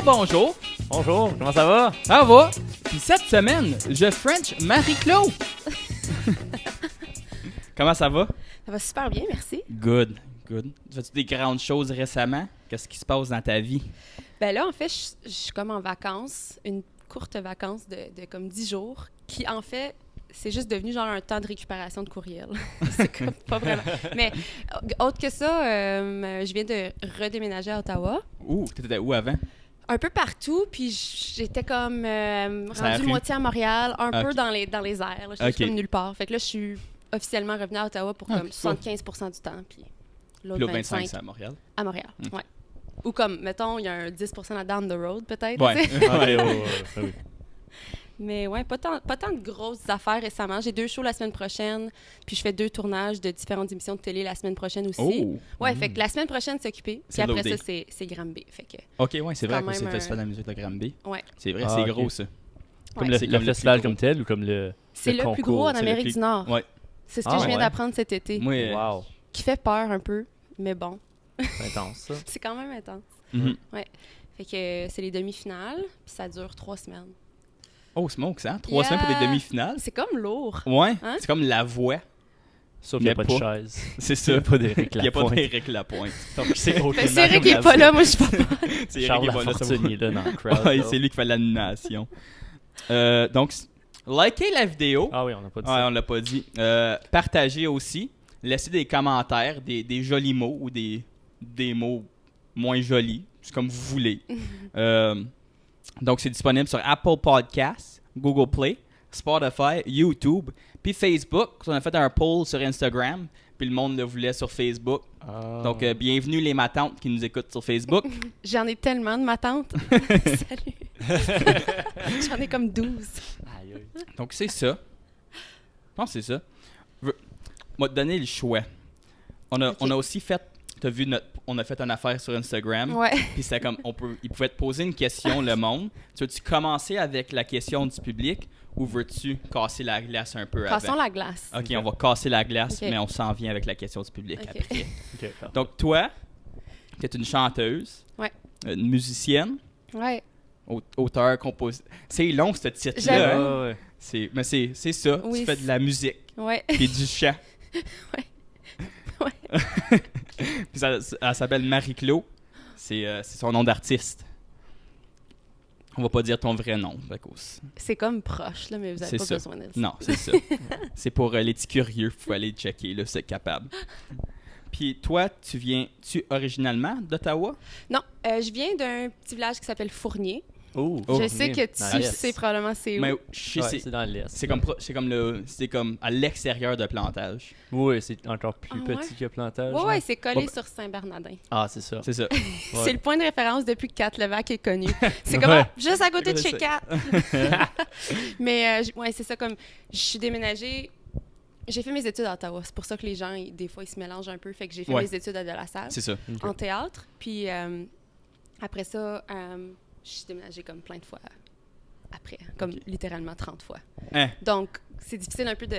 bonjour. Bonjour, comment ça va? Ça va? Puis cette semaine, je French Marie-Claude. Comment ça va? Ça va super bien, merci. Good. Fais-tu des grandes choses récemment? Qu'est-ce qui se passe dans ta vie? Ben là, en fait, je suis comme en vacances, une courte vacance de comme 10 jours, qui en fait, c'est juste devenu genre un temps de récupération de courriel. C'est comme pas vraiment. Mais autre que ça, je viens de redéménager à Ottawa. Ouh, t'étais où avant? Un peu partout, puis j'étais comme rendue moitié à Montréal, un peu dans les airs. Là, j'étais comme nulle part. Fait que là, je suis officiellement revenue à Ottawa pour comme 75% du temps, puis l'autre 25 c'est à Montréal. À Montréal, ouais. Ou comme, mettons, il y a un 10% là down the road, peut-être. Ouais. Oui. Mais ouais, pas tant de grosses affaires récemment. J'ai 2 shows la semaine prochaine, puis je fais 2 tournages de différentes émissions de télé la semaine prochaine aussi. Oh! Ouais, fait que la semaine prochaine, c'est occupé. Puis après ça, c'est Granby. Fait que... OK, ouais, c'est vrai que même c'est le festival de la musique de Granby. Ouais. C'est vrai, c'est gros, ça. Comme ouais. le festival comme tel ou comme le C'est le plus gros en Amérique du Nord. Ouais. C'est ce que je viens d'apprendre cet été. Moi, Wow, Qui fait peur un peu, mais bon. c'est intense, ça. C'est quand même intense. mhm. Ouais. Fait que c'est les demi-finales, puis ça dure 3 semaines. Oh, smoke, ça? 3 semaines pour les demi-finales? C'est comme lourd. Ouais, Hein? c'est comme la voix. Sauf qu'il n'y a Mais pas de pas. chaise. C'est ça. Il n'y a pas d'Éric Il n'y a pas Lapointe. d'Éric Lapointe. Donc, c'est Ben, c'est Eric qui est pas là, moi je suis pas là. C'est Charles Éric qui est pas là, ça Lafortune, il est là dans le crowd. Ouais, là. c'est lui qui fait l'animation. Donc, likez la vidéo. Ah oui, on n'a pas dit Ouais, ça. on l'a pas dit. Partagez aussi. Laissez des commentaires, des jolis mots ou des mots moins jolis. C'est comme vous voulez. Donc, c'est disponible sur Apple Podcasts, Google Play, Spotify, YouTube, puis Facebook. On a fait un poll sur Instagram, puis le monde le voulait sur Facebook. Ah. Donc, bienvenue les matantes qui nous écoutent sur Facebook. J'en ai tellement de ma tante. Salut. J'en ai comme 12. Aïe, aïe. Donc, c'est ça. Je pense que c'est ça. Moi, te donner le choix. On a aussi fait... T'as vu on a fait une affaire sur Instagram. Ouais. Puis c'était comme... ils pouvaient te poser une question, le monde. Tu veux-tu commencer avec la question du public ou veux-tu casser la glace un peu Passons avant? la glace. OK, on va casser la glace, Ok. mais on s'en vient avec la question du public Ok. après. Ok, parfait. Donc, toi, tu es une chanteuse, Ouais. une musicienne, Ouais. auteur, compositeur. C'est long, ce titre-là. J'avoue. Hein? Ouais. Mais c'est ça. Oui, tu fais de la musique Ouais. et du chant. Ouais. Puis elle s'appelle Marie-Claude. C'est son nom d'artiste. On va pas dire ton vrai nom, à cause. C'est comme proche, là, mais vous C'est avez pas ça. besoin de ça. Non, c'est ça. C'est pour les petits curieux. Vous pouvez aller checker, là, c'est capable. Puis toi, tu viens-tu originalement d'Ottawa? Non, je viens d'un petit village qui s'appelle Fournier. Oh, Je sais que tu Nice. sais probablement c'est où. Mais je sais, Ouais, c'est dans l'Est. c'est comme à l'extérieur de Plantage. Oui, c'est encore plus Ah, ouais? petit que Plantage. Ouais, là. ouais, c'est collé Ouais. sur Saint-Bernardin. Ah, c'est ça. C'est ça. C'est le point de référence depuis que Kat Levac est connu. C'est comme Ouais. juste à côté de C'est chez ça. Kat. Mais ouais, c'est ça, comme je suis déménagée. J'ai fait mes études à Ottawa. C'est pour ça que les gens, des fois, ils se mélangent un peu. Fait que j'ai fait Ouais. mes études à De La Salle C'est ça. Ok. en théâtre. Puis après ça, je suis déménagée comme plein de fois après, comme littéralement 30 fois. Hein, Donc, c'est difficile un peu de...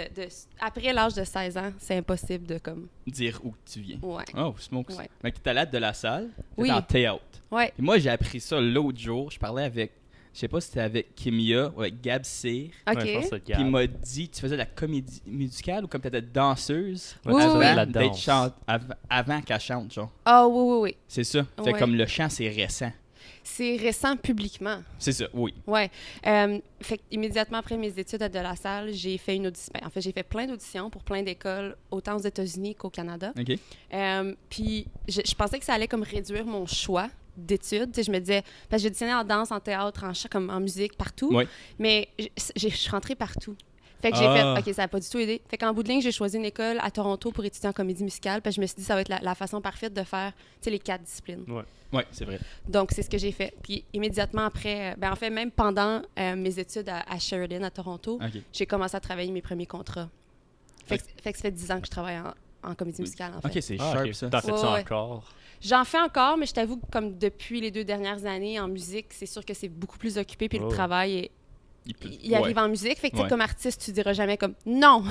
Après l'âge de 16 ans, c'est impossible de comme... dire où tu viens. Ouais. Oh, smokes. Ouais. Mais tu allé de la salle, tu Oui. en théâtre. Ouais. Et moi, j'ai appris ça l'autre jour. Je parlais avec, je sais pas si c'était avec Kimia ou avec Gab Cyr. OK. Ouais, je pense que c'est Puis il Gab. m'a dit, tu faisais de la comédie musicale ou comme tu étais danseuse Ouais, Oui, tu oui, faisais oui. de la d'être danse. avant qu'elle chante, genre. Ah oui, oui, oui. C'est ça. Fait Ouais. comme le chant, c'est récent. C'est récent publiquement. C'est ça, oui. Ouais. Fait immédiatement après mes études à De La Salle, j'ai fait une audition. En fait, j'ai fait plein d'auditions pour plein d'écoles, autant aux États-Unis qu'au Canada. OK. Puis je pensais que ça allait comme réduire mon choix d'études. Tu sais, je me disais, parce que j'auditionnais en danse, en théâtre, en chant, comme en musique, partout. Ouais. Mais je suis rentrée partout. Fait que j'ai Ah. fait, OK, ça n'a pas du tout aidé. Fait qu'en bout de ligne, j'ai choisi une école à Toronto pour étudier en comédie musicale. Puis je me suis dit, ça va être la façon parfaite de faire, tu sais, les 4 disciplines. Ouais, c'est vrai. Donc, c'est ce que j'ai fait. Puis immédiatement après, en fait, même pendant mes études à Sheridan, à Toronto, OK. j'ai commencé à travailler mes premiers contrats. Fait que ça fait 10 ans que je travaille en comédie musicale, en fait. OK, c'est Ah, sharp, ok. ça. T'en fais-tu Ouais, ouais. encore? J'en fais encore, mais je t'avoue que comme depuis les 2 dernières années en musique, c'est sûr que c'est beaucoup plus occupé, puis Oh. le travail est... Il Ouais. arrive en musique, fait que tu sais, Ouais. comme artiste, tu diras jamais comme « Non,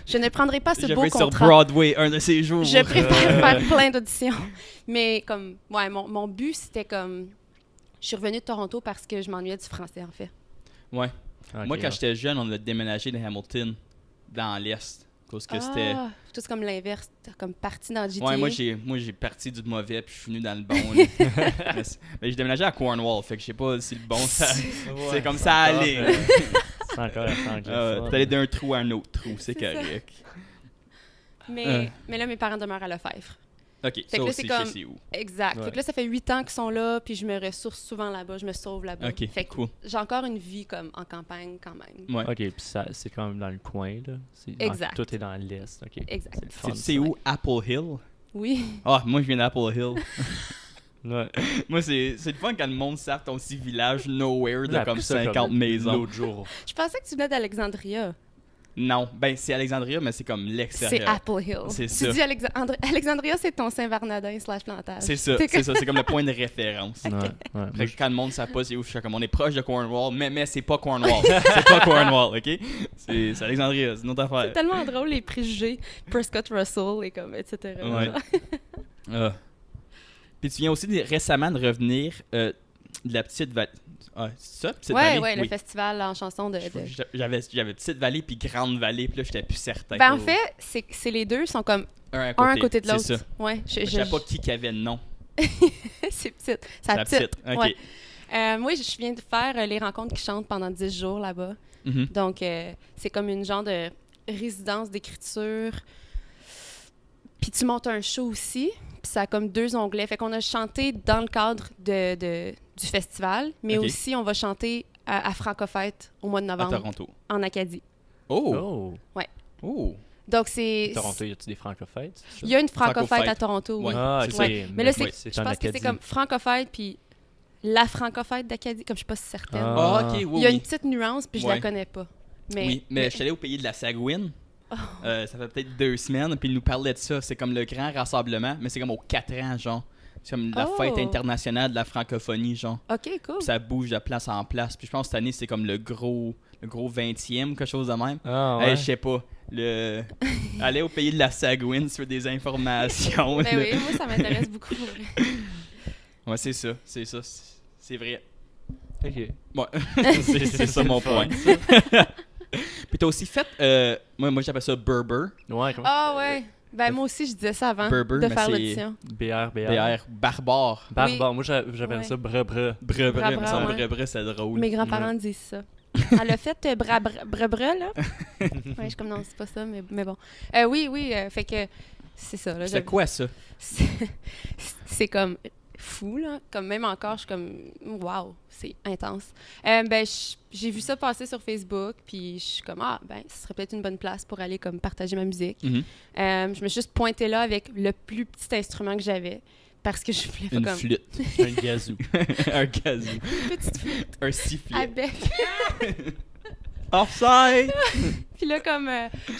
je ne prendrai pas ce Je beau vais sur contrat. Broadway un de ces jours. Je préfère faire plein d'auditions. » Mais comme, ouais, mon but, c'était comme Je suis revenue de Toronto parce que je m'ennuyais du français, en fait. Ouais. Ok, Moi, quand ouais. j'étais jeune, on a déménagé de Hamilton dans l'Est. Parce que c'était... Tout c'est comme l'inverse. T'es comme parti dans GTA. Ouais, moi j'ai parti du mauvais puis je suis venu dans le bon. Là. Mais j'ai déménagé à Cornwall, fait que je sais pas si le bon ça c'est comme ça allait. C'est encore un anglais. T'allais d'un trou à un autre trou, c'est C'est ça. correct. Mais là, mes parents demeurent à Lefebvre. OK, que ça là, aussi c'est comme- je sais où. Exact. Ouais. Fait que là, ça fait 8 ans qu'ils sont là, puis je me ressource souvent là-bas, je me sauve là-bas. OK, Fait que cool. j'ai encore une vie comme en campagne quand même. Ouais. Ok, puis ça, c'est quand même dans le coin, là. Exact. Tout est dans l'est, ok. Exact. C'est le fun. Tu sais où Apple Hill? Oui. Ah, moi je viens d'Apple Hill. Ouais. Moi c'est le fun quand le monde savent ton petit village nowhere de J'ai comme appris ça 50 maisons. L'autre jour. Je pensais que tu venais d'Alexandria. Non, ben c'est Alexandria mais c'est comme C'est l'extérieur. Apple Hill. C'est Tu ça. dis Alexandria, c'est ton Saint-Bernardin / plantage. C'est ça, T'es c'est ça, c'est comme le point de référence. Ouais, ouais. Fait que quand le monde ne sait pas c'est où je suis, comme on est proche de Cornwall, mais c'est pas Cornwall. C'est pas Cornwall, OK? C'est Alexandria, c'est une autre C'est affaire. tellement drôle, les préjugés. Prescott Russell et comme, etc. Ouais. Puis tu viens aussi récemment de revenir de la Petite Vallée. Ah, c'est ça, Petite Vallée? Ouais, le Oui. festival en chanson de... J'avais Petite Vallée puis Grande Vallée, puis là, j'étais plus certain. Ben, en fait, c'est les deux sont comme un un à côté de l'autre. C'est ça. Ouais, Je savais pas qui avait le nom. c'est petite. C'est C'est la la petite. petite. OK. Ouais. Moi, je viens de faire les rencontres qui chantent pendant 10 jours là-bas. Mhm. Donc, c'est comme une genre de résidence d'écriture. Puis tu montes un show aussi. Puis ça a comme 2 onglets. Fait qu'on a chanté dans le cadre du festival, mais Ok. aussi on va chanter à Francofête au mois de À novembre Toronto. en Acadie. Oh! Oh! Oh! Donc, c'est... Toronto, y a-tu des francophones? c'est ça? Il y a une Francofête Francofête. à Toronto, oui. Ouais. Ah, c'est ok. ça. Mais là, Ouais, je en pense que c'est Acadie. comme Francofête, puis la Francofête d'Acadie, comme je suis pas si certaine. Ah, Ah. OK, oui, Il y a oui. une petite nuance, puis je Ouais. la connais pas. Mais, Oui, mais je suis allé au pays de la Sagouine. Oh. Ça fait peut-être 2 semaines, puis ils nous parlaient de ça. C'est comme le grand rassemblement, mais c'est comme aux 4 ans, genre. C'est comme la Oh. fête internationale de la francophonie, genre. OK, cool. Puis ça bouge de place en place. Puis je pense que cette année, c'est comme le gros 20e, quelque chose de même. Ah, Hey, ouais. je sais pas. Aller au pays de la Sagouine sur des informations. Ben là. oui, moi, ça m'intéresse beaucoup. pour vrai. Ouais, c'est ça. C'est vrai. Ok. Ouais. c'est ça mon point. Puis t'as aussi fait, moi j'appelle ça Berber. Ouais, comment? Ah ouais. Ben moi aussi, je disais ça avant Berber, de mais faire c'est- l'audition. BR. BR, barbare. Barbare. Oui. Moi, j'appelle Ouais. ça brebre. Brebre, Bra-bra, il me semble ouais. brebre, c'est drôle. Mes grands-parents disent ça. Elle a fait brebre, là. Ouais, je suis comme, non, c'est pas ça, mais bon. Oui, fait que c'est ça. Là, C'est quoi ça? c'est c'est comme fou, là. Comme même encore, je suis comme, wow, c'est intense. J'ai vu ça passer sur Facebook, puis je suis comme, ce serait peut-être une bonne place pour aller comme partager ma musique. Mhm. Je me suis juste pointée là avec le plus petit instrument que j'avais, parce que je voulais pas Une comme... flûte. Un gazou. Un kazoo. Une petite flûte Un à sifflet. bec. Offside! Puis là, comme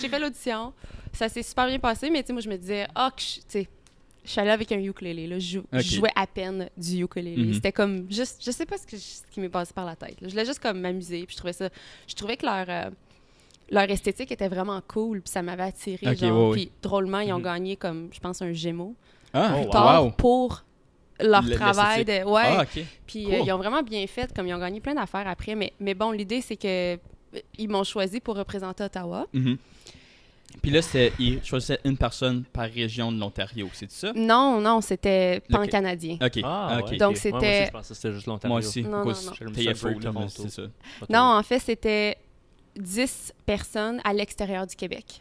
j'ai fait l'audition, ça s'est super bien passé, mais tu sais, moi, je me disais, tu sais, je suis allée avec un ukulélé, là. Je Ok. jouais à peine du ukulélé. Mhm. C'était comme juste, je sais pas ce qui m'est passé par la tête, là. Je voulais juste comme m'amuser, puis je trouvais que leur esthétique était vraiment cool, puis ça m'avait attiré, Ok, genre. ouais, Puis drôlement, ils ont Mhm. gagné comme, je pense, un Gémeaux Ah, Oh, plus wow. tard pour leur Le- travail. l'esthétique. Ouais. Ah, ok. Puis Cool. ils ont vraiment bien fait, comme ils ont gagné plein d'affaires après. Mais bon, l'idée, c'est que ils m'ont choisi pour représenter Ottawa. Mhm. Puis là, ils choisissaient une personne par région de l'Ontario, c'est ça? Non, c'était Le- pan-canadien. Ok. Ah, ok. ouais, Donc, ok. c'était- Ouais, moi aussi, je pensais que c'était juste l'Ontario. Moi aussi. Non, cause non, non. J'aime TFO, ça, là, Toronto. c'est ça. Non, en fait, c'était 10 personnes à l'extérieur du Québec,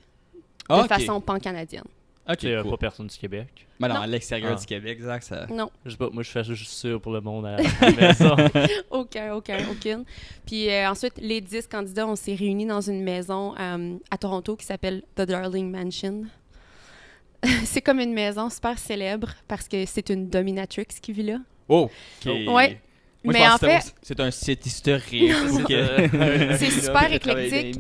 Ah, de ok. façon pan-canadienne. Ok, Il n'y a cool. pas personne du Québec. Ben non, Non. à l'extérieur Ah. du Québec, exact, ça... Non, Je sais pas, moi, je fais juste sûr pour le monde à la maison. aucune. Puis ensuite, les 10 candidats, on s'est réunis dans une maison à Toronto qui s'appelle The Darling Mansion. C'est comme une maison super célèbre parce que c'est une dominatrix qui vit là. Oh, ok. Ouais. Moi, je Mais pense en que fait, c'est un site historique. ok. C'est super éclectique.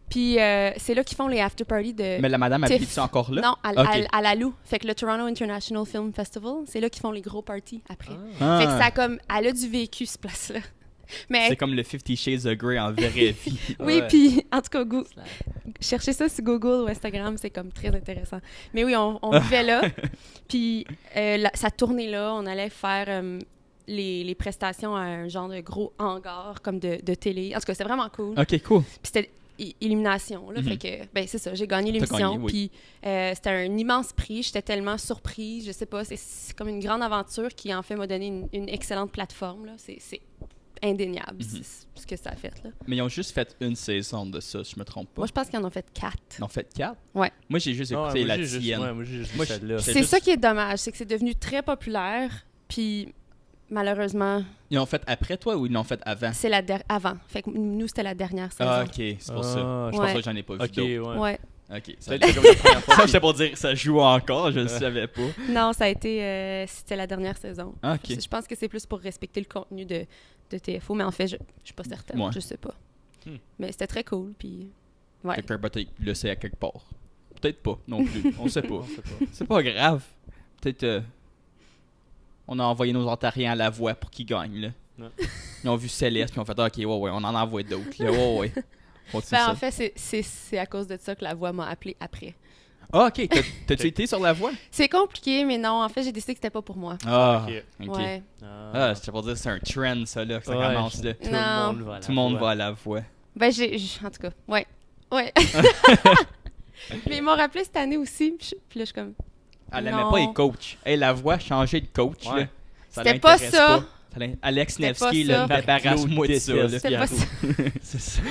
puis c'est là qu'ils font les after-parties de... Mais la madame Tiff. habite encore là? Non, Ok. à la Lou. Fait que le Toronto International Film Festival, c'est là qu'ils font les gros parties après. Ah. Fait que ça a comme... Elle a du vécu, ce place-là. Mais C'est comme le 50 Shades of Grey en vraie vie. oui, Ouais. puis en tout cas, cherchez ça sur Google ou Instagram, c'est comme très intéressant. Mais oui, on vivait là. Puis sa tournée là, on allait faire les prestations à un genre de gros hangar comme de télé. En tout cas, c'était vraiment cool. Ok, cool. Puis c'était élimination, là. Mhm. Fait que, ben, c'est ça, j'ai gagné T'as l'émission. gagné, oui. Puis c'était un immense prix. J'étais tellement surprise. Je sais pas, c'est comme une grande aventure qui, en fait, m'a donné une excellente plateforme, là. C'est indéniable, Mhm. ce que ça a fait, là. Mais ils ont juste fait une saison de ça, si je me trompe pas. Moi, je pense qu'ils en ont fait 4. Ils en ont fait 4? Ouais. Moi, j'ai juste Ah, écouté moi, la j'ai juste- tienne. ouais, moi, j'ai juste Moi, vu celle-là. c'est C'est juste- ça qui est dommage, c'est que c'est devenu très populaire, puis malheureusement, Ils l'ont fait après toi ou ils l'ont fait avant? c'est avant. Fait que nous, c'était la dernière saison. Ah, ok, c'est pour ça. Ah, Je pense ouais. que j'en ai pas vu Ok, d'autres. ouais. Ouais. Ok, ça, Peut-être que comme la première fois. ça j'étais pour dire ça joue encore, je le savais pas. Non, ça a été... c'était la dernière saison. Ah, ok. Je pense que c'est plus pour respecter le contenu de TFO, mais en fait, je suis pas certaine. Ouais. Je sais pas. Hmm. Mais c'était très cool, puis... Ouais. Quelqu'un peut-être le sait à quelque part. Peut-être pas non plus, on sait pas. On sait pas. C'est pas grave. Peut-être on a envoyé nos Ontariens à la voix pour qu'ils gagnent là. Ouais. Ils ont vu Céleste puis on fait ok ouais on en envoie d'autres. Là. Ouais. Continue Ben, ça. en fait, c'est à cause de ça que la voix m'a appelé après. Ah, ok, t'as-tu été sur la voix? C'est compliqué, mais non, en fait, j'ai décidé que c'était pas pour moi. Ah, Ok. ok. Ouais. Ah, c'était pour dire que c'est un trend ça là, que ça Ouais, commence là. Tout Non. le monde va à la Tout le monde voix. va à la voix. Ben, en tout cas, ouais. Ouais. Mais ils m'ont rappelé cette année aussi, puis là, je suis comme... Elle aimait Non. pas les coachs. Hey, la voix changé de coach Ouais. là. Ça C'était pas l'intéresse ça. Alex C'était pas Nevsky, ça. là, débarrasse-moi de ça. là. C'était pas ça. C'est ça.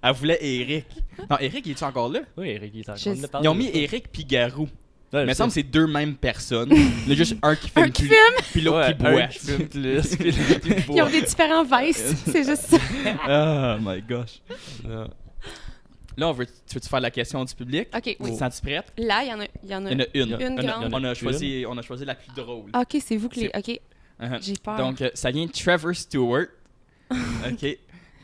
Elle voulait Eric. Non, Eric, il est encore là? Oui, Eric, il est Je- encore. On en a parlé Ils ont mis de ça. Eric puis Garou. Ouais, Mais il me je semble que sais. c'est deux mêmes personnes. Il y a juste un qui filme Un qui plus, puis l'autre Ouais, qui un boit. qui fume plus, puis l'autre qui Ils boit. ont des différents vices, c'est juste ça. Oh my gosh. Non. Là, tu veux-tu faire la question du public? OK, oui. Sens-tu prête? Là, il y en a Il y en a une. Une grande. On a choisi la plus drôle. Ah, OK, c'est vous que les... OK, Uh-huh. j'ai peur. Donc, ça vient de Trevor Stewart. OK.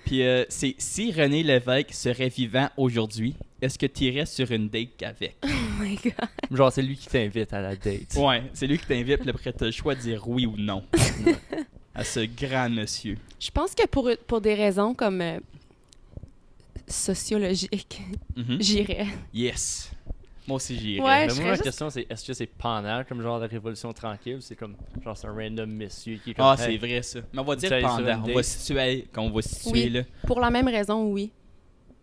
Puis, c'est si René Lévesque serait vivant aujourd'hui, est-ce que tu irais sur une date avec? Oh my God. Genre, c'est lui qui t'invite à la date. Ouais, c'est lui qui t'invite, puis après, tu as le choix de dire oui ou non à ce grand monsieur. Je pense que pour des raisons comme sociologiques, Mhm. j'irais. Yes. Moi aussi, j'irais. Ouais, Mais je moi, serais ma juste- question, c'est est-ce que c'est pendant, comme genre la Révolution tranquille, ou c'est comme, genre, c'est un random monsieur qui est comme. Ah, hey, c'est vrai, ça. Mais on va dire Tu allais sur pendant. une On date. va situer, qu'on va situer, Oui. là. Pour la même raison, oui.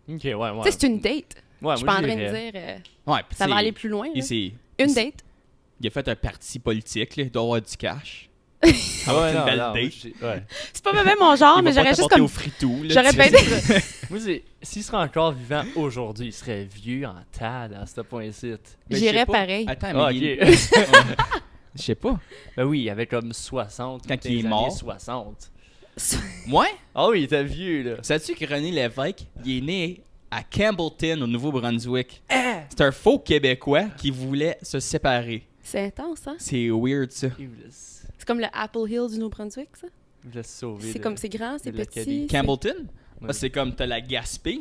Ok, ouais, ouais. Tu sais, c'est une date. Ouais, Je suis moi, pas en train de j'irais. dire Ouais, puis ça tu va sais, aller plus loin. là. il s'est- Une date. il a fait un parti politique, là. Il doit avoir du cash. Ah Ça va ouais, être non, une belle non, moi, date. ouais. C'est pas même mon genre, Il mais va pas j'aurais juste t'apporter comme... au fritou, là, J'aurais tu bien sais. dit... Moi, s'il serait encore vivant aujourd'hui, il serait vieux en tad à ce point-ci. Mais je J'irais sais pas. pareil. Attends, Ah, mais il- ok. Je sais pas. Ben oui, il avait comme 60. Quand dans il est les années mort. 60. Ouais? Ah oui, il était vieux, là. Sais-tu que René Lévesque, il est né à Campbellton, au Nouveau-Brunswick? Ah! C'est un faux Québécois qui voulait se séparer. C'est intense, hein? C'est weird, ça. Il voulait, s- C'est comme le Apple Hill du Nouveau-Brunswick, ça? il voulait se sauver. C'est de- comme, c'est grand, c'est de petit. l'Acadie. c'est- Campbellton? Ouais. Ah, c'est comme, t'as la Gaspé.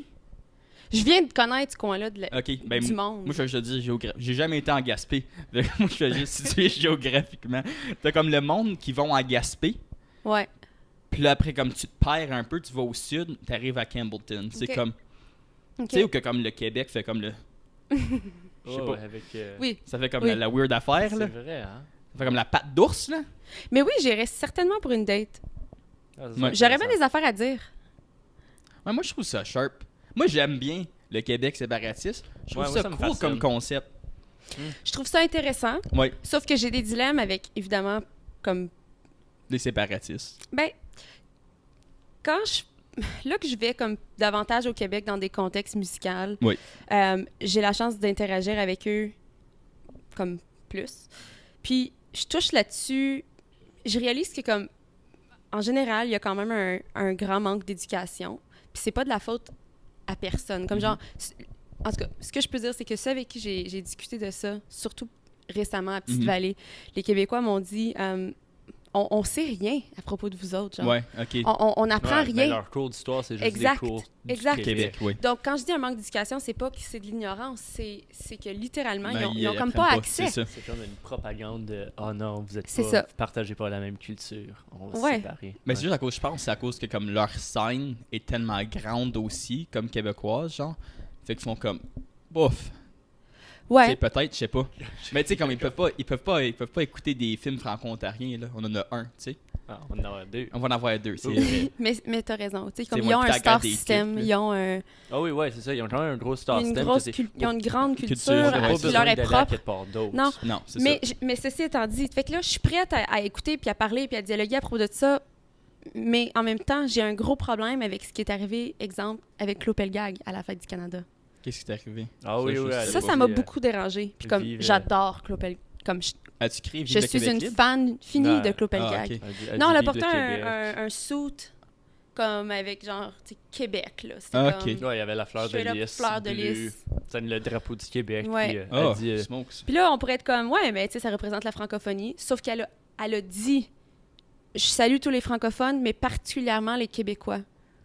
Je viens de connaître ce coin-là Ok, ben, du monde. moi, je vais te dire j'ai jamais été en Gaspé. Moi, je vais juste situer géographiquement. T'as comme le monde qui vont à Gaspé. Ouais. Puis là, après, comme tu te perds un peu, tu vas au sud, t'arrives à Campbellton. C'est Ok. comme, OK. tu sais, ou que comme le Québec fait comme le... Je sais Ouais, pas. ouais, avec. Oui. Ça fait comme Oui. la weird affaire, C'est là. vrai, hein? Ça fait comme la patte d'ours, là. Mais oui, j'irais certainement pour une date. Ah, Ouais. J'aurais bien des affaires à dire. Ouais, moi, je trouve ça sharp. Moi, j'aime bien le Québec séparatiste. Je trouve Ouais, moi, ça ça me cool fascine. comme concept. Je trouve ça intéressant, Ouais, sauf que j'ai des dilemmes avec, évidemment, comme... les séparatistes. Ben, quand je... Là que je vais comme davantage au Québec dans des contextes musicaux, Oui. J'ai la chance d'interagir avec eux comme plus. Puis je touche là-dessus, je réalise que comme en général, il y a quand même un grand manque d'éducation. Puis c'est pas de la faute à personne. Comme genre, en tout cas, ce que je peux dire, c'est que ceux avec qui j'ai discuté de ça, surtout récemment à Petite-Vallée, les Québécois m'ont dit on sait rien à propos de vous autres. Genre. Ouais, ok. On n'apprend Ouais, mais rien. leur cours d'histoire, c'est juste Exact, des cours du exact. Québec. Québec, oui. Donc, quand je dis un manque d'éducation, c'est pas que c'est de l'ignorance, c'est que littéralement, Ben, ils ont comme apprennent pas accès. C'est ça. C'est comme une propagande de « Oh non, vous êtes C'est pas... ça. Vous partagez pas la même culture. On va Ouais. se séparer. Mais Ouais. c'est juste à cause, je pense, c'est à cause que comme leur scène est tellement grande aussi, comme québécoise, genre. Fait qu'ils font comme, bof. Tu sais, Ouais, peut-être, je sais pas. Mais tu sais, comme ils peuvent pas écouter des films franco-ontariens, là. On en a un, tu sais. Ah, on va en avoir 2. On va en avoir 2, c'est Oui. vrai. Mais t'as raison. Tu sais, comme C'est ils moi ont qui un t'ai star regardé les system, clips, ils ont un, Ah oui, ouais, c'est ça. Ils ont quand même un gros star une system. grosse que c'est- ils ont une grande Culture, culture ouais, T'as pas c'est qui ça. leur besoin est d'aller à propre. quelque part d'autre. Non. Non, c'est Mais, ça. mais ceci étant dit, fait que là, je suis prête à écouter, puis à parler, puis à dialoguer à propos de ça. Mais en même temps, j'ai un gros problème avec ce qui est arrivé, exemple, avec Claude Pelgag à la Fête du Canada. Qu'est-ce qui t'est arrivé? Ah oui, Ça, oui. je elle sais a Ça pas m'a dit, beaucoup dérangé. Puis comme, vive, j'adore Claude Pelgag. Comme As-tu écrit Vive je le suis Québec une libre? fan finie Non. de Claude Ah, Pelgag. ok. Elle Non, dit elle a vive porté le Québec. un suit comme avec genre, tu sais, Québec, là. C'était Ah, comme... ok. Ouais, il y avait la fleur de straight up lys. fleur de bleue. lys. C'est le drapeau du Québec. Ouais. Puis, Ah, elle dit, smokes. Puis là, on pourrait être comme, ouais, mais tu sais, ça représente la francophonie. Sauf elle a dit, je salue tous les francophones, mais particulièrement les Québécois.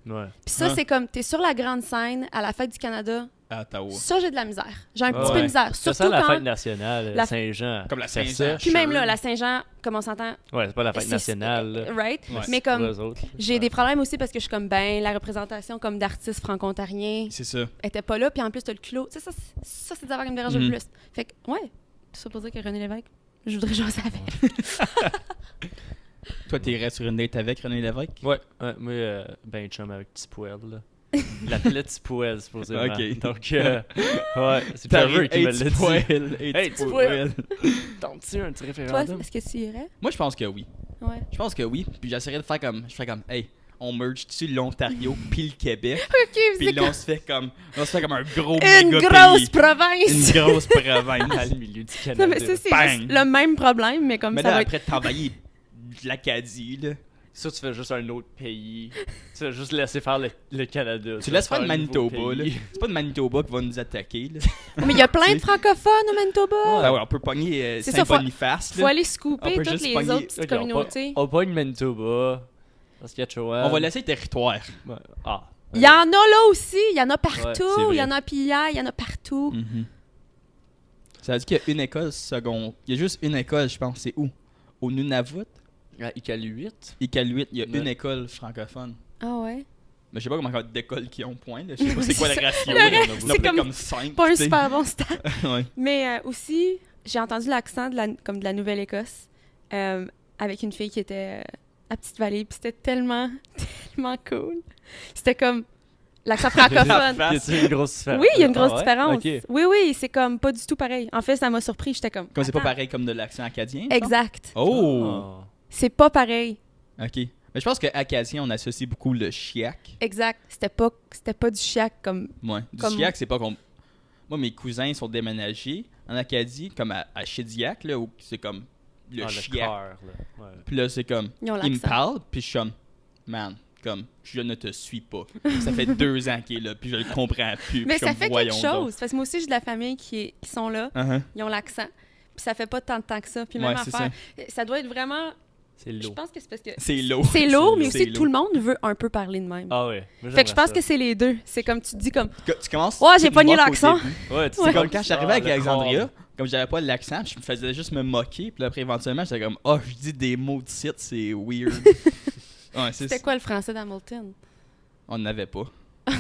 ouais. Puis ça, Hein? c'est comme, t'es sur la grande scène à la Fête du Canada. À Ottawa. Ça, j'ai de la misère. J'ai un Ah petit peu ouais. de misère. C'est ça, Surtout la quand... fête nationale, la- Saint-Jean. Comme la C'est Saint-Jean. ça. Puis même là, Sure. la Saint-Jean, comme on s'entend... Ouais, c'est pas la fête c'est- nationale. là. Right? Ouais. Mais C'est comme, pour eux autres, là. j'ai des problèmes aussi parce que je suis comme, ben, la représentation comme d'artistes franco-ontariens C'est ça. était pas là. Puis en plus, t'as le culot. Tu sais, ça, c'est des affaires qui me dérangent le Mhm. plus. Fait que, ouais, tout ça pour dire que René Lévesque, je voudrais jaser avec. Toi, t'irais sur une date avec René Lévesque? Ouais, moi, ben chum avec Petit Poel, là. L'appelait Petit Poel, supposément. Ok. Donc, ouais, c'est Trevor qui me l'a dit. Hey, Hey, petit tu poil. Tentes-tu un petit Toi, référendum? est-ce que tu irais? Moi, je pense que oui. Ouais. Je pense que oui. Puis j'essaierais de faire comme... Je fais comme, hey, on merge dessus l'Ontario puis le Québec. OK, Puis c'est là, on se fait comme un gros une méga grosse pays. province! Une grosse À province. le milieu du Canada. Non, mais ça, c'est Bang! juste le même problème, mais comme Mais ça là, va être... après t'envahir de l'Acadie, là. Ça, tu fais juste un autre pays. Tu vas juste laisser faire le Canada. Tu laisses faire le un nouveau Manitoba, là. pays. C'est pas de Manitoba qui va nous attaquer, là. Mais il y a plein de francophones au Manitoba! Ah ouais, on peut pogner C'est ça, Saint-Boniface, Faut là. aller On scooper peut toutes juste les pogner- autres petites Ok, communautés. On pogne Manitoba. Saskatchewan. On va laisser le territoire. Ouais. Ah. Il y en a là aussi, il y en a Ouais, partout, c'est vrai. il y en a à Pilla, il y en a partout. Ça veut dire qu'il y a une école secondaire. Il y a juste une école, je pense. C'est où? Au Nunavut? À Iqaluit 8. Iqaluit, il y a Ouais. une école francophone. Ah ouais? Mais je sais pas combien d'écoles qui ont point, là. Je sais pas c'est quoi le ratio. Le là. reste, Il y en a c'est peut-être comme comme 5. Pas un super bon stat. Ouais. Mais aussi, j'ai entendu l'accent comme de la Nouvelle-Écosse avec une fille qui était à Petite-Vallée, puis c'était tellement, tellement cool. C'était comme l'accent francophone. Y a-t-il une grosse différence? Oui, il y a une grosse Ah ouais? différence. Ok. Oui, oui, c'est comme pas du tout pareil. En fait, ça m'a surpris, j'étais comme... Comme c'est pas attends. pareil comme de l'accent acadien. genre? Exact. Oh! C'est pas pareil. Ok. Mais je pense qu'acadien, on associe beaucoup le chiac. Exact. C'était pas du chiac comme... Ouais. Du Comme- chiac, c'est pas comme. Moi, mes cousins sont déménagés en Acadie, comme à Chidiac, là, où c'est comme le Le chiac. cœur, là. Ouais. Puis là, c'est comme. Ils ont Il me l'accent. parle, puis je suis comme. Man, comme, je ne te suis pas. Ça fait 2 ans qu'il est là, puis je le comprends plus. Mais puis ça comme, fait quelque voyons donc. chose. Parce que moi aussi, j'ai de la famille qui sont là. Uh-huh. Ils ont l'accent. Puis ça fait pas tant de temps que ça. Puis même Ouais, c'est affaire. Ça doit être vraiment... C'est Je lourd. pense que c'est parce que... C'est lourd. C'est lourd, mais C'est aussi tout le monde veut un peu parler de même. Ah ouais. Moi, Fait que je pense j'aimerais que c'est les deux. C'est comme tu te dis comme... Tu commences. Ouais, j'ai tout pogné mock au l'accent. début. ça. Ouais, tu C'est sais, comme quand je suis arrivé avec le Alexandria, corps. comme j'avais pas l'accent, puis je me faisais juste me moquer, puis après éventuellement, j'étais comme, oh, je dis des mots de site, c'est weird. Ouais, C'était quoi le français d'Hamilton? On n'avait pas. I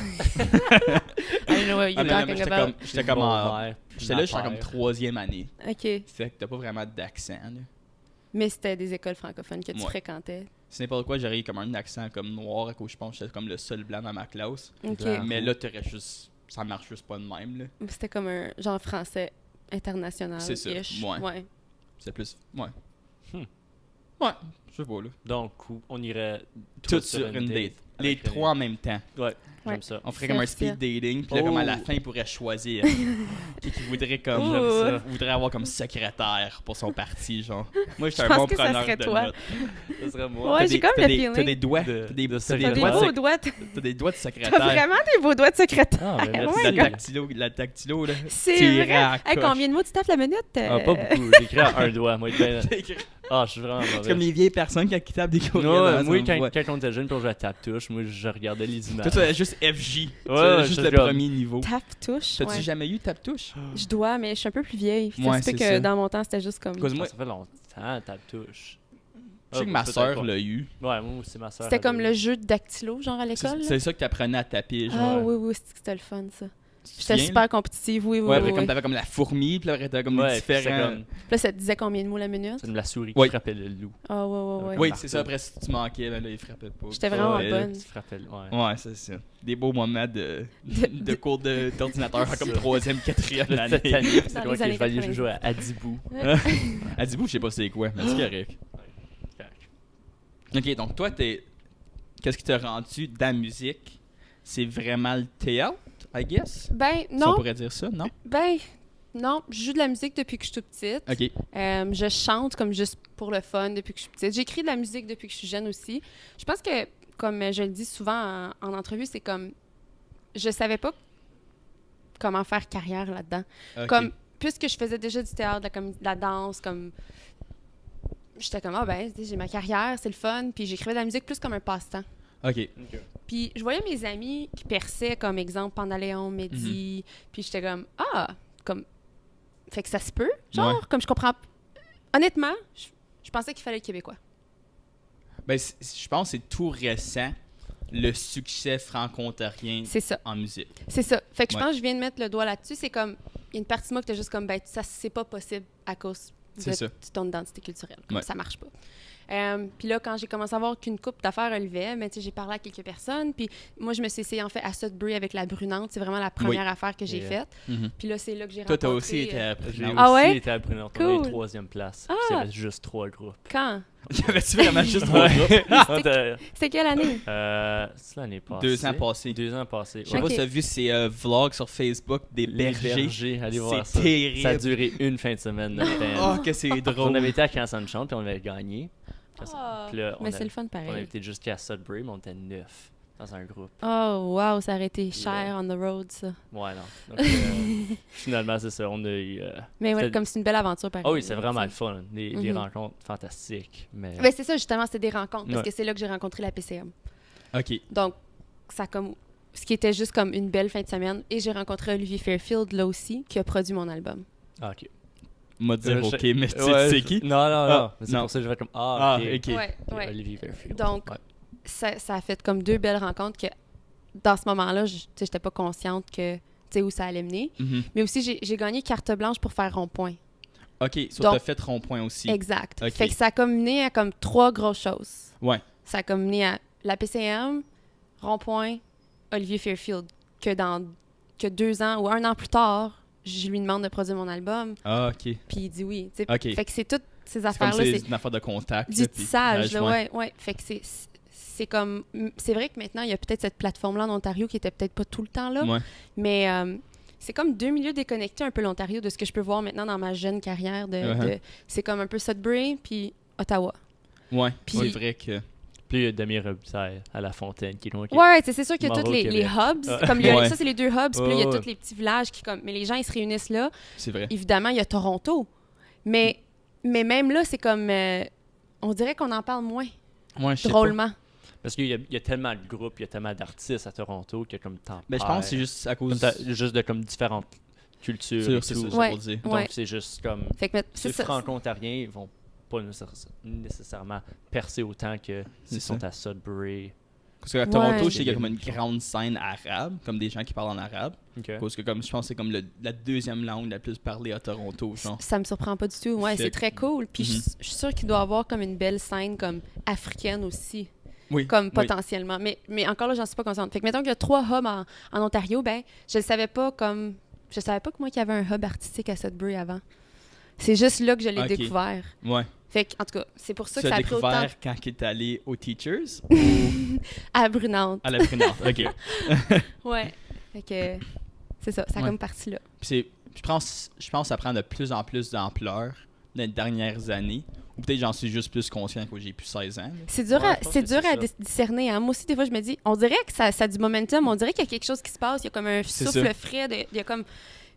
don't know what Ah, you're mais talking j'étais about. comme, j'étais comme en. Ouais. J'étais là, j'étais comme 3e année. OK. Fait que t'as pas vraiment d'accent, là. Mais c'était des écoles francophones que tu Ouais. fréquentais. C'est n'importe quoi, j'aurais eu comme un accent comme noir à cause je pense que j'étais comme le seul blanc dans ma classe. OK. Blanc. Mais là, t'aurais juste. Ça marche juste pas de même, là. C'était comme un genre français international. C'est ça, ouais. C'est plus. Ouais. Hmm. Ouais, je sais pas, là. Donc, on irait Tout sur une date. Les avec 3 en même temps. Ouais, Ouais. j'aime ça. On ferait comme un speed dating, puis là, Oh. comme à la fin, il pourrait choisir qui voudrait comme. Ouh. J'aime ça. Voudrait avoir comme secrétaire pour son parti, genre. Moi, j'étais Je un pense bon que ça preneur serait de toi. notes. Ça serait moi. Ouais, T'as j'ai des- comme t'as le des- feeling. T'as des doigts. De- T'as des, de t'as des T'as des doigts de beaux sec- doigts. t'as des doigts de T'as secrétaire. vraiment des beaux doigts de secrétaire. Ah, mais Ouais. merci. La dactylo, là. C'est tiré vrai. à Hey, coche. combien de mots tu taffes la minute? Ah, pas beaucoup. J'ai écrit à un doigt. Moi, Ah, je suis vraiment C'est mauvais. comme les vieilles personnes qui tapent des courriels. Ouais, dans moi, un quand, bois. quand on était jeune, puis on jouait à tape-touche, moi, je regardais les images. Toi, tu as juste FJ. Ouais, Ouais, juste j'étais le comme- premier niveau. Tape-touche. T'as-tu Ouais. jamais eu tape-touche? Je dois, mais je suis un peu plus vieille. Puis Ouais, ça se fait c'est que ça. dans mon temps, c'était juste comme... Cause moi, Ça fait longtemps, tape-touche. je sais que ma soeur l'a eu. Ouais, moi aussi, ma soeur. C'était comme le jeu de dactylo, genre à l'école. là? C'est ça que t'apprenais à taper, genre. Ah ouais. oui, oui, c'était le fun, ça. te J'étais souviens, super là? compétitive, oui, oui, Ouais, oui. après, comme oui. t'avais comme la fourmi, puis là, après, t'avais comme les Ouais, puis c'est différents. comme, Puis là, ça te disait combien de mots la minute? c'est comme la souris Oui. qui frappait le loup. Ah, ouais, ouais, ouais. Oui, marteau. c'est ça. Après, si tu manquais, ben là, il frappait pas. J'étais vraiment Ouais, bonne. Qui frappait le... Ouais. Ouais, c'est ça. Des beaux moments de De- cours d'ordinateur, C'est comme ça. 3e, 4e Le année. Titanic, c'est Dans quoi les que années je vais aller 90. jouer à Adibou. Adibou, je sais pas c'est quoi, mais c'est correct. Ok, donc toi, qu'est-ce qui t'a rendu dans la musique? C'est vraiment le théâtre, I guess? Ben, Si on non. pourrait dire ça, non? Ben, non. Je joue de la musique depuis que je suis toute petite. Ok. Je chante comme juste pour le fun depuis que je suis petite. J'écris de la musique depuis que je suis jeune aussi. Je pense que, comme je le dis souvent en entrevue, c'est comme... Je savais pas comment faire carrière là-dedans. Ok. Comme, puisque je faisais déjà du théâtre, de la danse, comme... J'étais comme, ah ben, j'ai ma carrière, c'est le fun. Puis j'écrivais de la musique plus comme un passe-temps. Ok. Puis je voyais mes amis qui perçaient, comme exemple, Pandaléon, Mehdi. Puis j'étais comme, ah, comme... Fait que ça se peut, genre, Ouais. comme je comprends... Honnêtement, je pensais qu'il fallait le Québécois. Ben, je pense que c'est tout récent, le succès franco-ontarien C'est ça. en musique. C'est ça. Fait que je Ouais. pense que je viens de mettre le doigt là-dessus. C'est comme, il y a une partie de moi qui était juste comme, ben, ça, c'est pas possible à cause C'est ça. de ton identité culturelle. Comme Ouais. ça marche pas. Puis là, quand j'ai commencé à voir qu'une couple d'affaires relevait, mais tu sais, j'ai parlé à quelques personnes. Puis moi, je me suis essayé en fait à Sudbury avec la Brunante. C'est vraiment la première affaire que j'ai Yeah. faite. Mhm. Puis là, c'est là que j'ai Toi, rencontré... t'as aussi été à J'ai Brunante. Ah aussi ouais? été à Brunante. On a eu Cool. 3e place. Ah! Puis il y avait juste 3 groupes. Quand? J'avais-tu vraiment juste trois groupes? C'était quelle année? C'est l'année passée. 2 ans passés. 2 ans passés. Je sais pas Ok. si t'as vu ces vlogs sur Facebook des Les bergers. allez voir ça. C'est terrible. Ça a duré une fin de semaine, notre band. Oh, que c'est On drôle. avait été à Canson Chante, puis on avait gagné. Ah, Puis là, mais c'est le fun on avait pareil. été jusqu'à Sudbury, mais on était 9 dans un groupe. Oh, wow, ça aurait été cher Yeah. on the road, ça. Ouais, non. Donc, finalement, c'est ça. On a eu... Mais ouais, C'était- comme c'est une belle aventure pareil. Ah oui, c'est là, vraiment tu le sais. fun. Des Mhm. rencontres fantastiques. Mais... Ben, c'est ça, justement, c'était des rencontres. Parce Ouais. que c'est là que j'ai rencontré la PCM. Ok. Donc, ça comme... Ce qui était juste comme une belle fin de semaine. Et j'ai rencontré Olivier Fairfield, là aussi, qui a produit mon album. Ah, OK. M'a dire Je- ok, mais tu sais Ouais, c'est qui? Non, non, non. Ah, Mais c'est non. pour ça que je vais comme... Ah, Ah, OK. ok. Ouais, Puis ouais. Olivier Fairfield. Donc, Ouais. ça a fait comme 2 belles rencontres que, dans ce moment-là, tu sais, j'étais pas consciente que, tu sais, où ça allait mener. Mhm. Mais aussi, j'ai gagné carte blanche pour faire rond-point. Ok, so Donc- t'as fait rond-point aussi. Exact. Ok. Fait que ça a comme mené à comme 3 grosses choses. Ouais. Ça a comme mené à la PCM, rond-point, Olivier Fairfield. Que 2 ans ou 1 an plus tard, je lui demande de produire mon album, Ah, ok. puis il dit oui. tu sais. Ok. Fait que c'est toutes ces C'est comme affaires-là. c'est C'est une affaire de contact. du là, puis- tissage, là, ouais. ouais. Fait que c'est comme... C'est vrai que maintenant, il y a peut-être cette plateforme-là en Ontario qui était peut-être pas tout le temps là, Ouais. mais c'est comme 2 milieux déconnectés un peu l'Ontario de ce que je peux voir maintenant dans ma jeune carrière. C'est comme un peu Sudbury, puis Ottawa. Ouais. Puis- C'est vrai que. Puis il y a Damien Robitaille à La Fontaine qui est loin. Ouais, c'est sûr qu'il y a M'en tous va au les Québec. hubs. Ah. Comme il y a- Ouais. Ça, c'est les 2 hubs, puis là, il y a Ouais, tous les petits villages qui comme... Mais les gens, ils se réunissent là. C'est vrai. Évidemment, il y a Toronto. Mais même là, c'est comme... on dirait qu'on en parle moins, Ouais, je sais pas. drôlement. Parce qu'il y a tellement de groupes, il y a tellement d'artistes à Toronto qu'il y a comme tant. Ben, je pense que c'est juste à cause. Juste de comme différentes cultures et C'est tout. ça, Ouais. pour dire. Donc Ouais. c'est juste comme... Fait que Les c'est ça. franco-ontariens, ils vont pas nécessairement percer autant que s'ils C'est sont à Sudbury. Parce qu'à Toronto, Ouais. je sais qu'il y a comme une grande scène arabe, comme des gens qui parlent en arabe. OK. Parce que comme je pense que c'est comme la 2e langue la plus parlée à Toronto, genre. Ça me surprend pas du tout. Ouais, Fait c'est que- très cool. Puis Mhm. je suis sûre qu'il doit y avoir comme une belle scène comme africaine aussi, Oui. comme oui. potentiellement. Mais encore là, j'en suis pas consciente. Fait que mettons qu'il y a 3 hubs en Ontario, ben je ne savais pas comme... Je savais pas que moi qu'il y avait un hub artistique à Sudbury avant. C'est juste là que je l'ai Ok. découvert. Ouais. Fait que, en tout cas, c'est pour ça Tu que ça as a pris autant découvert quand il est allé aux Teachers à Brunante. à la Brunante. OK. Ouais. Fait que c'est ça, ça a Ouais. comme parti là. Puis je pense que ça prend de plus en plus d'ampleur dans les dernières années. Ou peut-être j'en suis juste plus conscient que j'ai plus 16 ans. là. C'est dur, Ouais, je pense c'est que dur c'est à ça. discerner. Hein. Moi aussi, des fois, je me dis, on dirait que ça a du momentum, on dirait qu'il y a quelque chose qui se passe, il y a comme un C'est souffle ça. frais, il y a comme...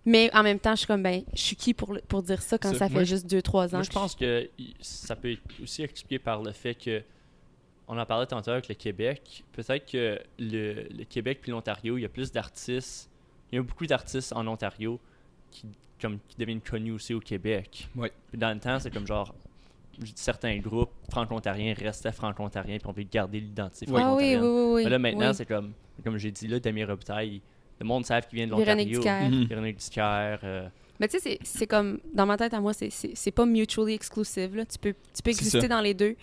Mais en même temps, je suis comme, ben, je suis qui pour dire ça quand Ça, ça fait moi, juste 2-3 ans? Moi, je pense que ça peut être aussi expliqué par le fait que, on en parlait tantôt avec le Québec, peut-être que le Québec puis l'Ontario, il y a plus d'artistes, il y a beaucoup d'artistes en Ontario qui deviennent connus aussi au Québec. Ouais. Puis dans le temps, c'est comme genre, certains groupes franco-ontariens restaient franco-ontariens puis on veut garder l'identité Ah oui, franco-ontarienne. oui, oui, oui. Mais là, maintenant, oui. c'est comme j'ai dit là, Damien Robitaille, le monde savent qu'il vient de Véronique l'Ontario. Dicker. Mhm. Véronique Dicker. Mais tu sais, c'est comme, dans ma tête à moi, c'est pas mutually exclusive. Là. Tu peux C'est exister ça. dans les deux,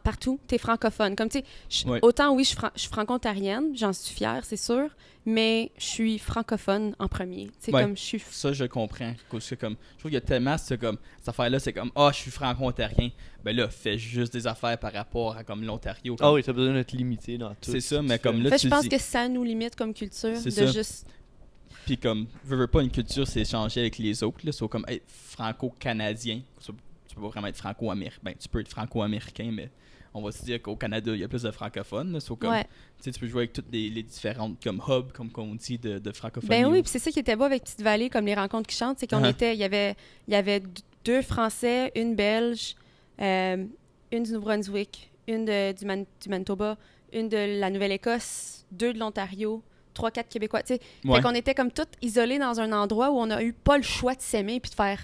partout. T'es francophone. Comme tu sais, Ouais. autant oui, je suis franco-ontarienne, j'en suis fière, c'est sûr, mais je suis francophone en premier. C'est Ouais. comme, je suis... Ça, je comprends. Parce que, comme, je trouve qu'il y a tellement cette affaire-là, c'est comme, je suis franco-ontarien. Ben là, fais juste des affaires par rapport à comme l'Ontario. Ah oui, t'as besoin d'être limité dans tout. C'est ça, mais comme là, Fait, tu je pense dis. que ça nous limite comme culture C'est de ça. juste... Puis comme, veux pas, une culture, c'est échanger avec les autres. Là. C'est comme être franco-canadien. Tu peux pas vraiment être franco-américain. Ben, tu peux être franco-américain, mais on va se dire qu'au Canada, il y a plus de francophones. Là. Comme, Ouais. tu sais, tu peux jouer avec toutes les différentes comme hubs, comme on dit, de francophonie. Ben oui, puis c'est ça qui était beau avec Petite Vallée, comme les rencontres qui chantent, c'est qu'on Uh-huh. était, il y avait 2 Français, une Belge, une du Nouveau-Brunswick, une du Manitoba, une de la Nouvelle-Écosse, 2 de l'Ontario, 3-4 Québécois. Tu sais, Ouais. fait qu'on était comme tous isolés dans un endroit où on a eu pas le choix de s'aimer puis de faire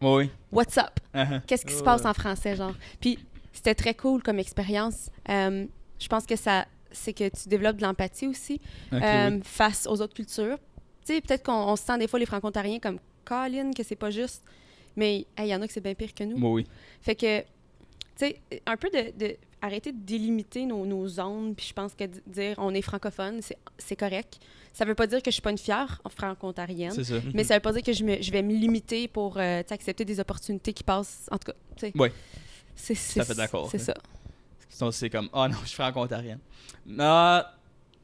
Oui. What's up? Uh-huh. Qu'est-ce qui se Ouais. passe en français, genre? Puis c'était très cool comme expérience. Je pense que c'est que tu développes de l'empathie aussi Ok, oui. face aux autres cultures. Tu sais, peut-être qu'on se sent des fois les franco-ontariens comme Colin, que c'est pas juste, mais il y en a que c'est bien pire que nous. Oui. Fait que, tu sais, un peu de arrêter de délimiter nos zones, puis je pense que dire on est francophone, c'est correct. Ça veut pas dire que je suis pas une fière franco-ontarienne, C'est ça. mais ça veut pas dire que je vais me limiter pour tu sais, accepter des opportunités qui passent. En tout cas, tu sais. Ouais. C'est Tout à fait d'accord, C'est hein. ça. Sinon, c'est comme, non, je suis franco-ontarienne. Non,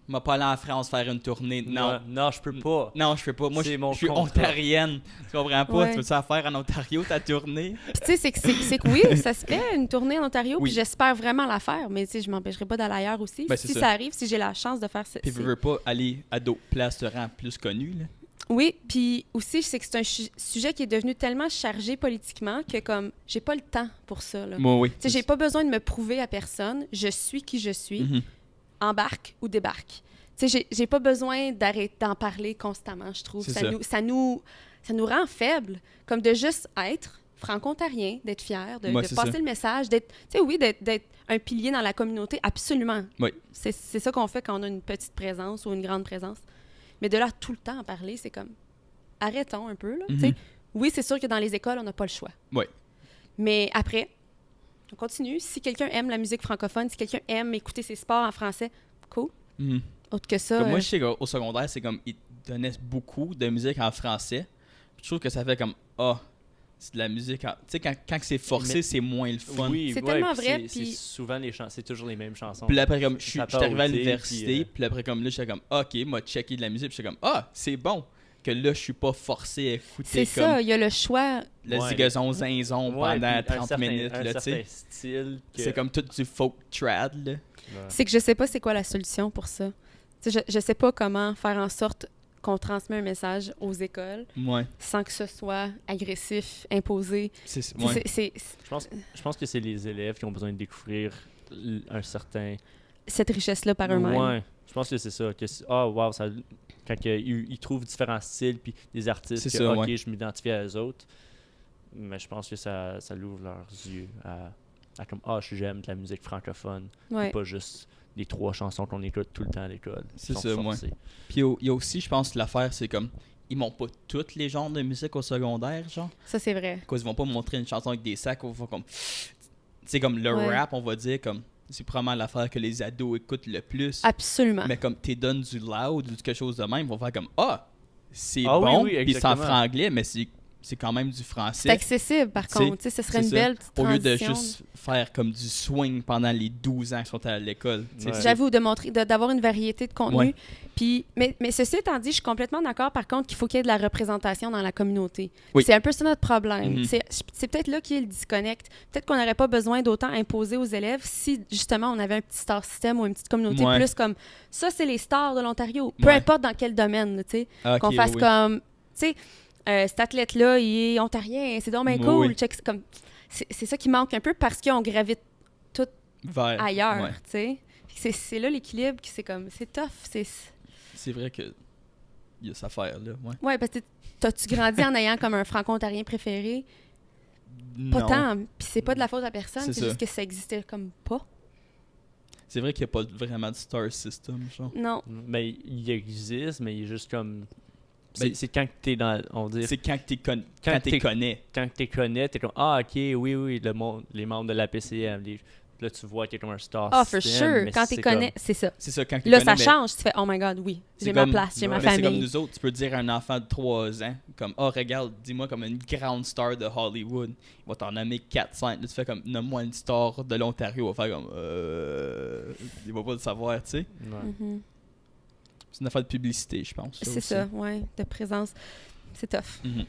m'a pas allé en France faire une tournée. Non. Non, je peux pas. Non, je fais pas. Moi, C'est je mon suis contrat. ontarienne. Tu comprends pas? Ouais. Tu veux ça faire en Ontario, ta tournée? Puis tu sais, c'est que oui, ça se fait, une tournée en Ontario, Oui. puis j'espère vraiment la faire, mais tu sais, je m'empêcherai pas d'aller ailleurs aussi. Ben, c'est si ça. ça arrive, si j'ai la chance de faire ça. Puis, veux pas aller à d'autres places te rendre plus connu, là. Oui, puis aussi, c'est que c'est un sujet qui est devenu tellement chargé politiquement que comme, j'ai pas le temps pour ça, là. Moi, oui. Tu sais, j'ai pas besoin de me prouver à personne, je suis qui je suis, Mhm. embarque ou débarque. Tu sais, j'ai pas besoin d'arrêter d'en parler constamment, je trouve. C'est Ça ça. ça nous rend faibles, comme de juste être franco-ontarien, d'être fier, de Ouais, c'est passer ça. le message, d'être, tu sais, oui, d'être un pilier dans la communauté, absolument. Oui. C'est ça qu'on fait quand on a une petite présence ou une grande présence. Mais de là tout le temps en parler, c'est comme, arrêtons un peu, là. Tu sais, Mhm. oui, c'est sûr que dans les écoles, on n'a pas le choix. Oui. Mais après, on continue. Si quelqu'un aime la musique francophone, si quelqu'un aime écouter ses sports en français, cool. Mhm. Autre que ça. Comme moi, je sais qu'au secondaire, c'est comme, ils donnaient beaucoup de musique en français. Puis je trouve que ça fait comme, c'est de la musique. Tu sais, quand c'est forcé, Mais- c'est moins le fun. Oui, C'est ouais, tellement puis vrai, C'est puis- souvent c'est toujours les mêmes chansons. Puis là, après, comme, je suis Ça arrivé à part au thé, l'université, puis, puis après, comme là, j'étais comme, OK, m'a checké de la musique, puis j'étais comme, c'est bon que là, je suis pas forcé à écouter C'est comme ça, il y a le choix. le Ouais. zigazon zinzon Ouais, pendant puis 30 minutes, un là, tu certain sais. style que... C'est comme tout du folk trad, là. Ouais. C'est que je sais pas c'est quoi la solution pour ça. Tu sais, je sais pas comment faire en sorte qu'on transmet un message aux écoles Ouais. sans que ce soit agressif, imposé. C'est Tu sais, ouais. Je pense que c'est les élèves qui ont besoin de découvrir un certain... cette richesse-là par eux-mêmes. Ouais, je pense que c'est ça. Wow, ça... Quand ils trouvent différents styles puis des artistes C'est que, ça, OK, ouais. je m'identifie à eux autres. Mais je pense que ça l'ouvre leurs yeux à comme, j'aime de la musique francophone. Ouais. Et pas juste les 3 chansons qu'on écoute tout le temps à l'école. C'est Ils sont ça, ouais. forcés. Puis il y a aussi, je pense, l'affaire, c'est comme, ils montrent pas tous les genres de musique au secondaire, genre. Ça, c'est vrai. Quoi, ils vont pas montrer une chanson avec des sacs, ils vont comme... C'est comme le Ouais. rap, on va dire, comme... C'est probablement l'affaire que les ados écoutent le plus. Absolument. Mais comme t'es donnes du loud ou quelque chose de même, ils vont faire comme c'est Ah oui, bon, oui, puis c'est en exactement. franglais, mais c'est quand même du C'est français. accessible, par Tu sais, contre. Tu sais, ce serait c'est une ça. belle petite Au lieu de transition. juste faire comme du swing pendant les 12 ans qu'ils sont à l'école. Tu sais, Ouais. J'avoue, d'avoir une variété de contenu. Ouais. Puis, mais ceci étant dit, je suis complètement d'accord, par contre, qu'il faut qu'il y ait de la représentation dans la communauté. Oui. C'est un peu ça notre problème. Mhm. C'est peut-être là qu'il y a le disconnect. Peut-être qu'on n'aurait pas besoin d'autant imposer aux élèves si, justement, on avait un petit star system ou une petite communauté Ouais. plus comme ça, c'est les stars de l'Ontario. Peu Ouais. importe dans quel domaine, tu sais. Ah, ok, Qu'on fasse oui. comme, tu sais, cet athlète-là, il est ontarien, c'est donc bien Oui, cool. oui. Check, c'est ça qui manque un peu parce qu'on gravite Vers- ailleurs, ouais. tu sais. C'est là l'équilibre qui c'est comme, c'est tough, C'est vrai que il y a cette affaire-là. Ouais. ouais, parce que t'as-tu grandi en ayant comme un franco-ontarien préféré? Pas Non. tant, puis c'est pas de la faute à personne, C'est c'est ça. juste que ça existait comme pas. C'est vrai qu'il n'y a pas vraiment de star system, genre. Non. Mais il existe, mais il est juste comme. Ben, C'est quand t'es dans. On dit. C'est quand t'es Quand connais. Quand t'es connais, t'es comme ah ok, oui, les membres de la PCM. Là, tu vois, t'es comme un star Ah, for system, sure. mais Quand c'est t'es connais, c'est ça. C'est ça, quand t'es Là, connais, ça mais change. Tu fais, oh my god, oui. J'ai ma place, j'ai ma mais c'est comme famille. nous autres, tu peux dire à un enfant de 3 ans, comme, oh, regarde, dis-moi comme une grande star de Hollywood. Il va t'en nommer 4-5. Là, tu fais comme, nomme-moi une star de l'Ontario. Il va faire comme, il va pas le savoir, tu sais. Ouais. Mhm. C'est une affaire de publicité, je pense. C'est aussi. ça, ouais, de présence. C'est tough. Mhm.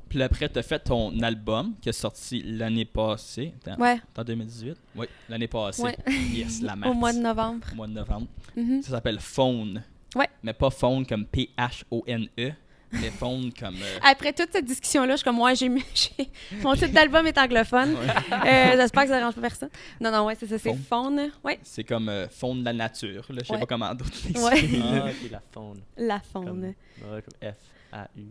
Puis après, t'as fait ton album qui est sorti l'année passée. Attends, Ouais, en 2018? Oui, l'année passée. ouais. Yes, la maths. Au mois de novembre. Au mois de novembre. Mhm. Ça s'appelle Phone. Ouais. Mais pas Phone comme P-H-O-N-E, mais Phone comme... Après toute cette discussion-là, je suis comme, ouais, mon titre d'album est anglophone. J'espère que ça dérange pas personne. Non, ouais, c'est ça, c'est Faune. Ouais, C'est comme Phone de la nature. Là. Je sais Ouais. pas comment d'autres Ouais. l'expliquer. Ah, ok, la faune. la Comme, Faune. ouais, comme F-A-U.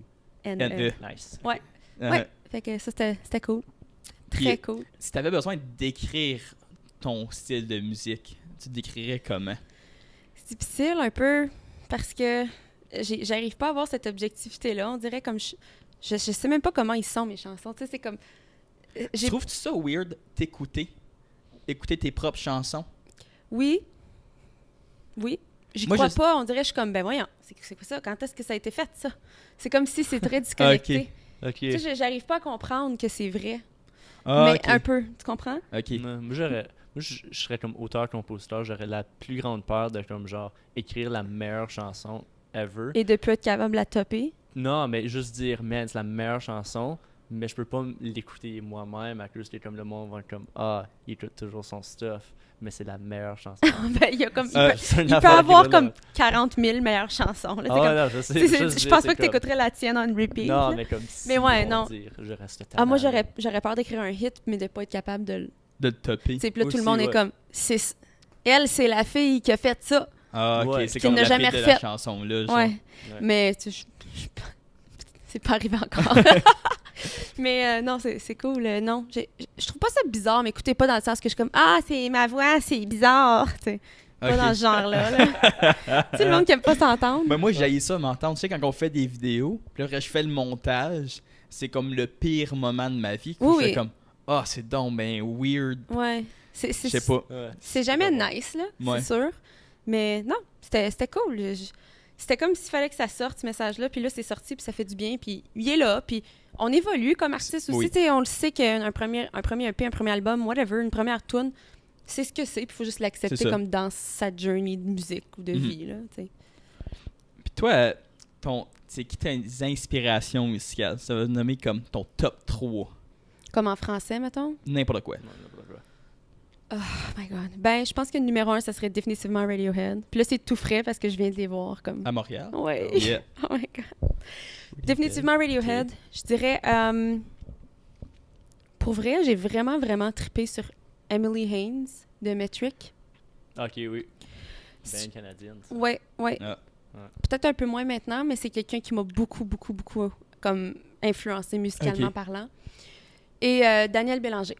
N-E. N-E. Nice. Ouais. Euh, Ouais, fait que ça, c'était cool. Très Puis- cool. Si t'avais besoin de décrire ton style de musique, tu décrirais comment? C'est difficile un peu parce que j'arrive pas à avoir cette objectivité-là. On dirait comme je sais même pas comment ils sont mes chansons. Tu sais, c'est comme Trouves-tu ça weird t'écouter? Écouter tes propres chansons? oui, j'y Moi, crois je- pas. On dirait je suis comme ben voyons, c'est quoi ça? Quand est-ce que ça a été fait ça? C'est comme si c'est très disconnecté. Ok. Tu sais, j'arrive pas à comprendre que c'est vrai, Ah, mais ok. un peu. Tu comprends? Ok. Moi, je serais comme auteur-compositeur, j'aurais la plus grande peur de comme genre écrire la meilleure chanson ever. Et de plus être capable de la topper. Non, mais juste dire, man, c'est la meilleure chanson, mais je peux pas l'écouter moi-même à cause que comme le monde va être comme ah, il écoute toujours son stuff, mais c'est la meilleure chanson. Ben, il y a comme C'est une il peut affaire qui avoir va comme là. 40 000 meilleures chansons. Là. C'est Ah comme- ouais, non, je sais. je pense pas que t'écouterais la tienne en repeat. Non, là. mais comme si Mais ouais, on non. dire, je reste Ah, moi, tannant. j'aurais peur d'écrire un hit, mais de pas être capable de le. De te topper. Tu sais, puis là, tout le Aussi, monde est ouais. comme. Elle, c'est la fille qui a fait ça. Ah, ok. Ouais. C'est Qui comme n'a la jamais fille de la refait. chanson, là. genre. Ouais. Mais, tu sais, c'est pas arrivé encore. Mais non, c'est cool. Non, je trouve pas ça bizarre, mais écoutez pas dans le sens que je suis comme ah, c'est ma voix, c'est bizarre. Tu sais, pas Ok. dans ce genre-là. Là. Tu sais, le monde qui aime pas s'entendre. Ben moi, j'haïs ça m'entendre. Tu sais, quand on fait des vidéos, puis là, je fais le montage, c'est comme le pire moment de ma vie. Oui, Je fais oui. comme, ah, c'est donc ben weird. Ouais. Je sais pas. C'est jamais nice, là, Ouais. c'est sûr. Mais non, c'était cool. C'était comme s'il fallait que ça sorte, ce message-là. Puis là, c'est sorti, puis ça fait du bien. Puis il est là. Puis on évolue comme artiste aussi. Oui. Tu sais, on le sait qu'un premier EP, un premier album, whatever, une première tune, c'est ce que c'est. Puis il faut juste C'est l'accepter ça. comme dans sa journey de musique ou de Mhm. vie, là, tu sais. Puis toi, c'est qui tes inspirations musicales? Ça va te nommer comme ton top 3. Comme en français, mettons. N'importe quoi. Oh my God. Ben, je pense que le numéro 1, ça serait définitivement Radiohead. Puis là, c'est tout frais parce que je viens de les voir comme... À Montréal? Ouais. Yeah. Oh my God. Définitivement Radiohead. Je dirais... pour vrai, j'ai vraiment, vraiment trippé sur Emily Haynes de Metric. Ok, oui. Ben canadienne. ça. Ouais. Ah. Ouais. Peut-être un peu moins maintenant, mais c'est quelqu'un qui m'a beaucoup comme influencé musicalement Ok. parlant. Et Daniel Bélanger.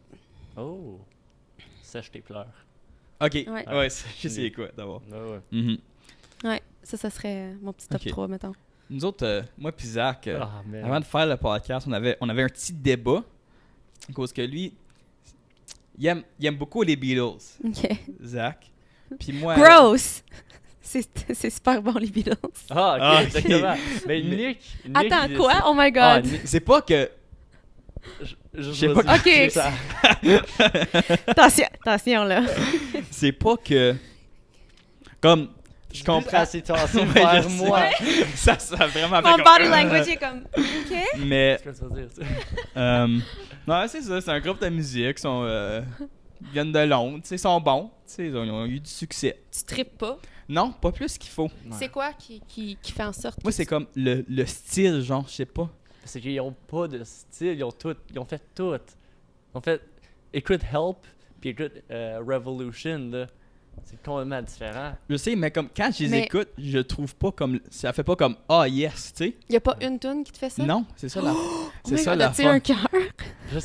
Oh. Sèche tes pleurs. Ok. Ouais. Ouais, je sais quoi d'abord. Ouais. Mhm. Ouais, ça serait mon petit top Ok. 3, mettons. Nous autres, moi puis Zach, Ah, man. avant de faire le podcast, on avait un petit débat. À cause que lui, il aime beaucoup les Beatles, OK. Zach. Puis moi... Gross! C'est super bon, les Beatles. Ah, ok, Ah, ok. exactement. Mais Nick. Attends, il- quoi? Oh my Ah, God! Nick, C'est pas que... je sais vas-y, pas- Ok. c'est ça. Attention, là. C'est pas que... Comme... Je comprends. La situation Ouais, vers je sais. moi. Ça a vraiment fait Mon comme... body language est comme... OK? Mais... Qu'est-ce que tu veux dire, ça? non, c'est ça. C'est un groupe de musique. Ils viennent de Londres. Ils sont bons. Ils ont eu du succès. Tu tripes pas. Non, pas plus qu'il faut. C'est quoi qui fait en sorte Moi, c'est comme le style, genre, je sais pas. C'est qu'ils ont pas de style, ils ont fait tout. Ils ont fait, écoute Help, puis écoute Revolution, là. C'est complètement différent. Je sais, mais comme quand je les Mais- écoute, je trouve pas comme... Ça fait pas comme « Ah, yes », tu sais. Il y a pas une tune qui te fait ça? Non, c'est ça la... Oh c'est my ça God, la as-tu un cœur?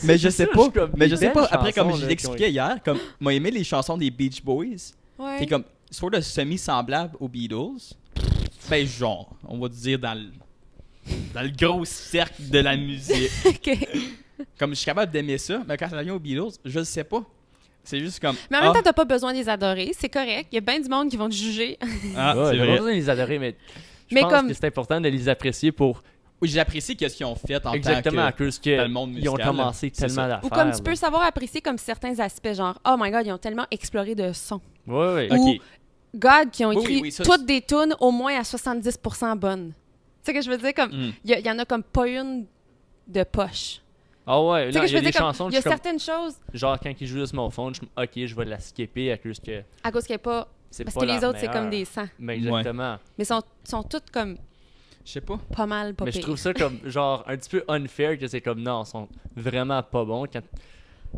Mais je sais ça, pas. suis comme, Mais des je sais belles pas. Après, comme chansons, je là, l'expliquais hier, comme m'a aimé les chansons des Beach Boys, Ouais. qui est comme soit de semi-semblable aux Beatles. Ben, genre, on va dire dans le gros cercle de la musique. OK. Comme je suis capable d'aimer ça, mais quand ça vient aux Beatles, je le sais pas. C'est juste comme. Mais en même temps, t'as pas besoin de les adorer. C'est correct. Il y a bien du monde qui vont te juger. Ah, Ouais, c'est j'ai pas vrai. besoin de les adorer, mais je Mais pense comme- que c'est important de les apprécier pour Oui, j'apprécie qu'est-ce qu'ils ont fait en exactement à tant que cause dans le que monde ils ont musical. commencé C'est tellement ça. d'affaires. Ou comme tu là. peux savoir apprécier comme certains aspects, genre, oh my god, ils ont tellement exploré de sons. Ouais, ouais. Ou- Ok. God, qui ont Oui, écrit oui, ça, toutes des tunes au moins à 70% bonnes. Tu sais ce que je veux dire? Comme, Mm. il y en a comme pas une de poche. Ah ouais, Tu sais non, que il je y a veux des dire? Comme, chansons, il je y a suis comme, certaines choses, genre quand ils jouent de mon phone, ok, je vais la skipper à cause que à cause qu'elle est pas. c'est Parce pas que les la autres, c'est comme meilleure. des sangs. Mais exactement. Mais sont toutes comme Je sais pas. pas mal, pas Mais je pires. trouve ça comme genre un petit peu unfair que c'est comme non, ils sont vraiment pas bons quand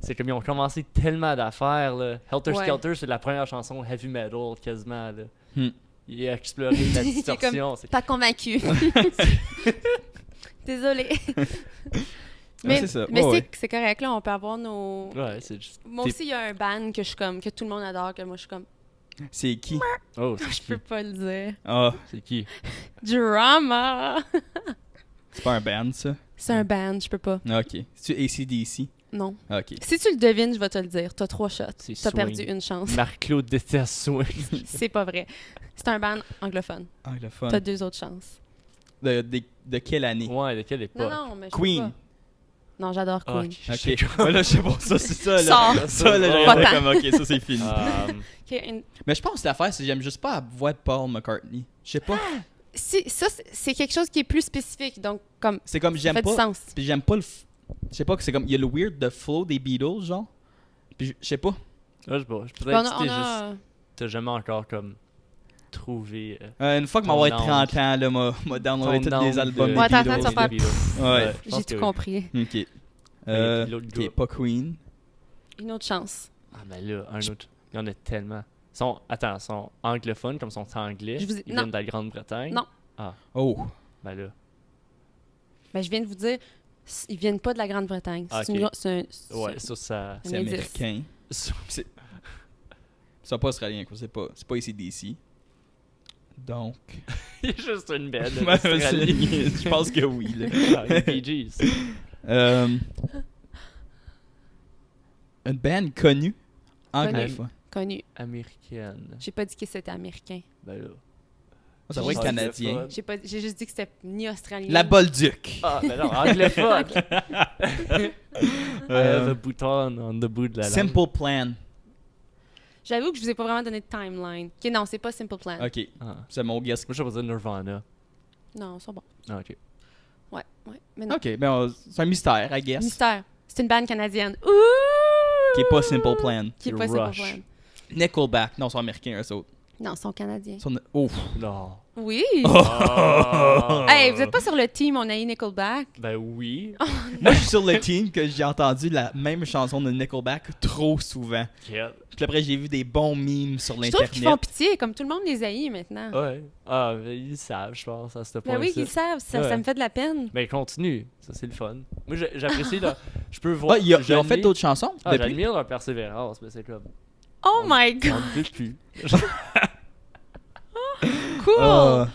c'est comme ils ont commencé tellement d'affaires là. Helter Ouais. Skelter, c'est la première chanson heavy metal quasiment là. Hmm. Il a exploré la C'est distorsion, c'est Pas convaincu. Désolée. Ouais, c'est ça. Mais Ouais, ouais. c'est correct, là, on peut avoir nos. ouais, c'est juste Moi T'es- aussi, il y a un band que je suis comme, que tout le monde adore, que moi je suis comme, C'est qui? oh, je peux pas le dire. Ah, c'est qui Drama! c'est pas un band, ça? C'est un band, je peux pas. Ok. C'est-tu AC/DC? Non. Ok. Si tu le devines, je vais te le dire. T'as 3 shots. C'est T'as Swing. perdu une chance. Marc-Claude déteste Swing. C'est pas vrai. C'est un band anglophone. Anglophone. T'as 2 autres chances. De quelle année? Ouais, de quelle époque Non, mais je peux Queen. pas. Non, j'adore Ah, Queen. Ok. Ouais, là, je sais pas. Ça, c'est ça, là. Sors. Ça, là, Pas j'aurais tant. fait comme, ok, ça, c'est fini. Ok, Mais je pense que l'affaire, c'est que j'aime juste pas la voix de Paul McCartney. Je sais pas. Ça, c'est quelque chose qui est plus spécifique. Donc, comme, C'est comme, ça j'aime fait du pas. sens. Puis j'aime pas le. Je sais pas que c'est comme. Il y a le weird de flow des Beatles, genre. Puis je sais pas. je sais pas. On Peut-être a, que t'es t'as jamais encore comme trouvé Une fois que Ton m'avoir angle. 30 ans, là, m'a downloadé tous les albums des Ouais, attends, Beatles. tu vas faire- Ouais. J'ai tout compris. Ok. puis l'autre Ok, gars. pas Queen. Une autre chance. Ah, mais là, un autre. Il y en a tellement. Ils sont anglophones, comme ils sont anglais. Je vous ai- Ils non. viennent de la Grande-Bretagne. Non. Oh. Ben là. Ben, je viens de vous dire, ils viennent pas de la Grande-Bretagne. Ah, C'est ok. une- c'est un- Ouais, ça. Un C'est indice. américain. C'est pas australien, quoi. C'est pas AC/DC. Donc. Il y a juste une belle. Ouais, je pense que oui, là. Bee Gees. Une band connue. Anglophone. connu. Américaine. J'ai pas dit que c'était américain. Ben là. Ça va être Anglophone. canadien. J'ai juste dit que c'était ni australien. La Bolduc. Ah, ben non, anglophone. I Euh, have a bouton on the bout de la langue. Simple Plan. J'avoue que je vous ai pas vraiment donné de timeline. Ok, non, c'est pas Simple Plan. Ok, Ah. c'est mon guess. Moi, je vais pas dire Nirvana. Non, ils sont bons. Ah, ok. Ouais. Mais non. Ok, ben c'est un mystère, I guess. Mystère. C'est une bande canadienne. Ouh! Qui est pas Simple Plan. Qui est pas Simple Rush. Plan. Nickelback. Non, ils sont américains, eux autres. Non, ils sont canadiens. Ils sont- Oh. Non. Oui! Oh. Hey, vous êtes pas sur le team, on a eu Nickelback? Ben oui. Moi, je suis sur le team que j'ai entendu la même chanson de Nickelback trop souvent. Quel- Puis après, j'ai vu des bons memes sur Je trouve qu'ils font l'Internet. pitié, comme tout le monde les haït maintenant. Ouais. Ah, mais ils savent, je pense, à ce Ben point-là. oui, ils savent, ça Ouais. me fait de la peine. Mais continue, ça c'est le fun. Moi j'apprécie là, je peux voir. Ah, ils ont fait j'admire- d'autres chansons Ah, depuis? j'admire leur persévérance, mais c'est comme. Oh my god, On ne peut plus. cool! Ah.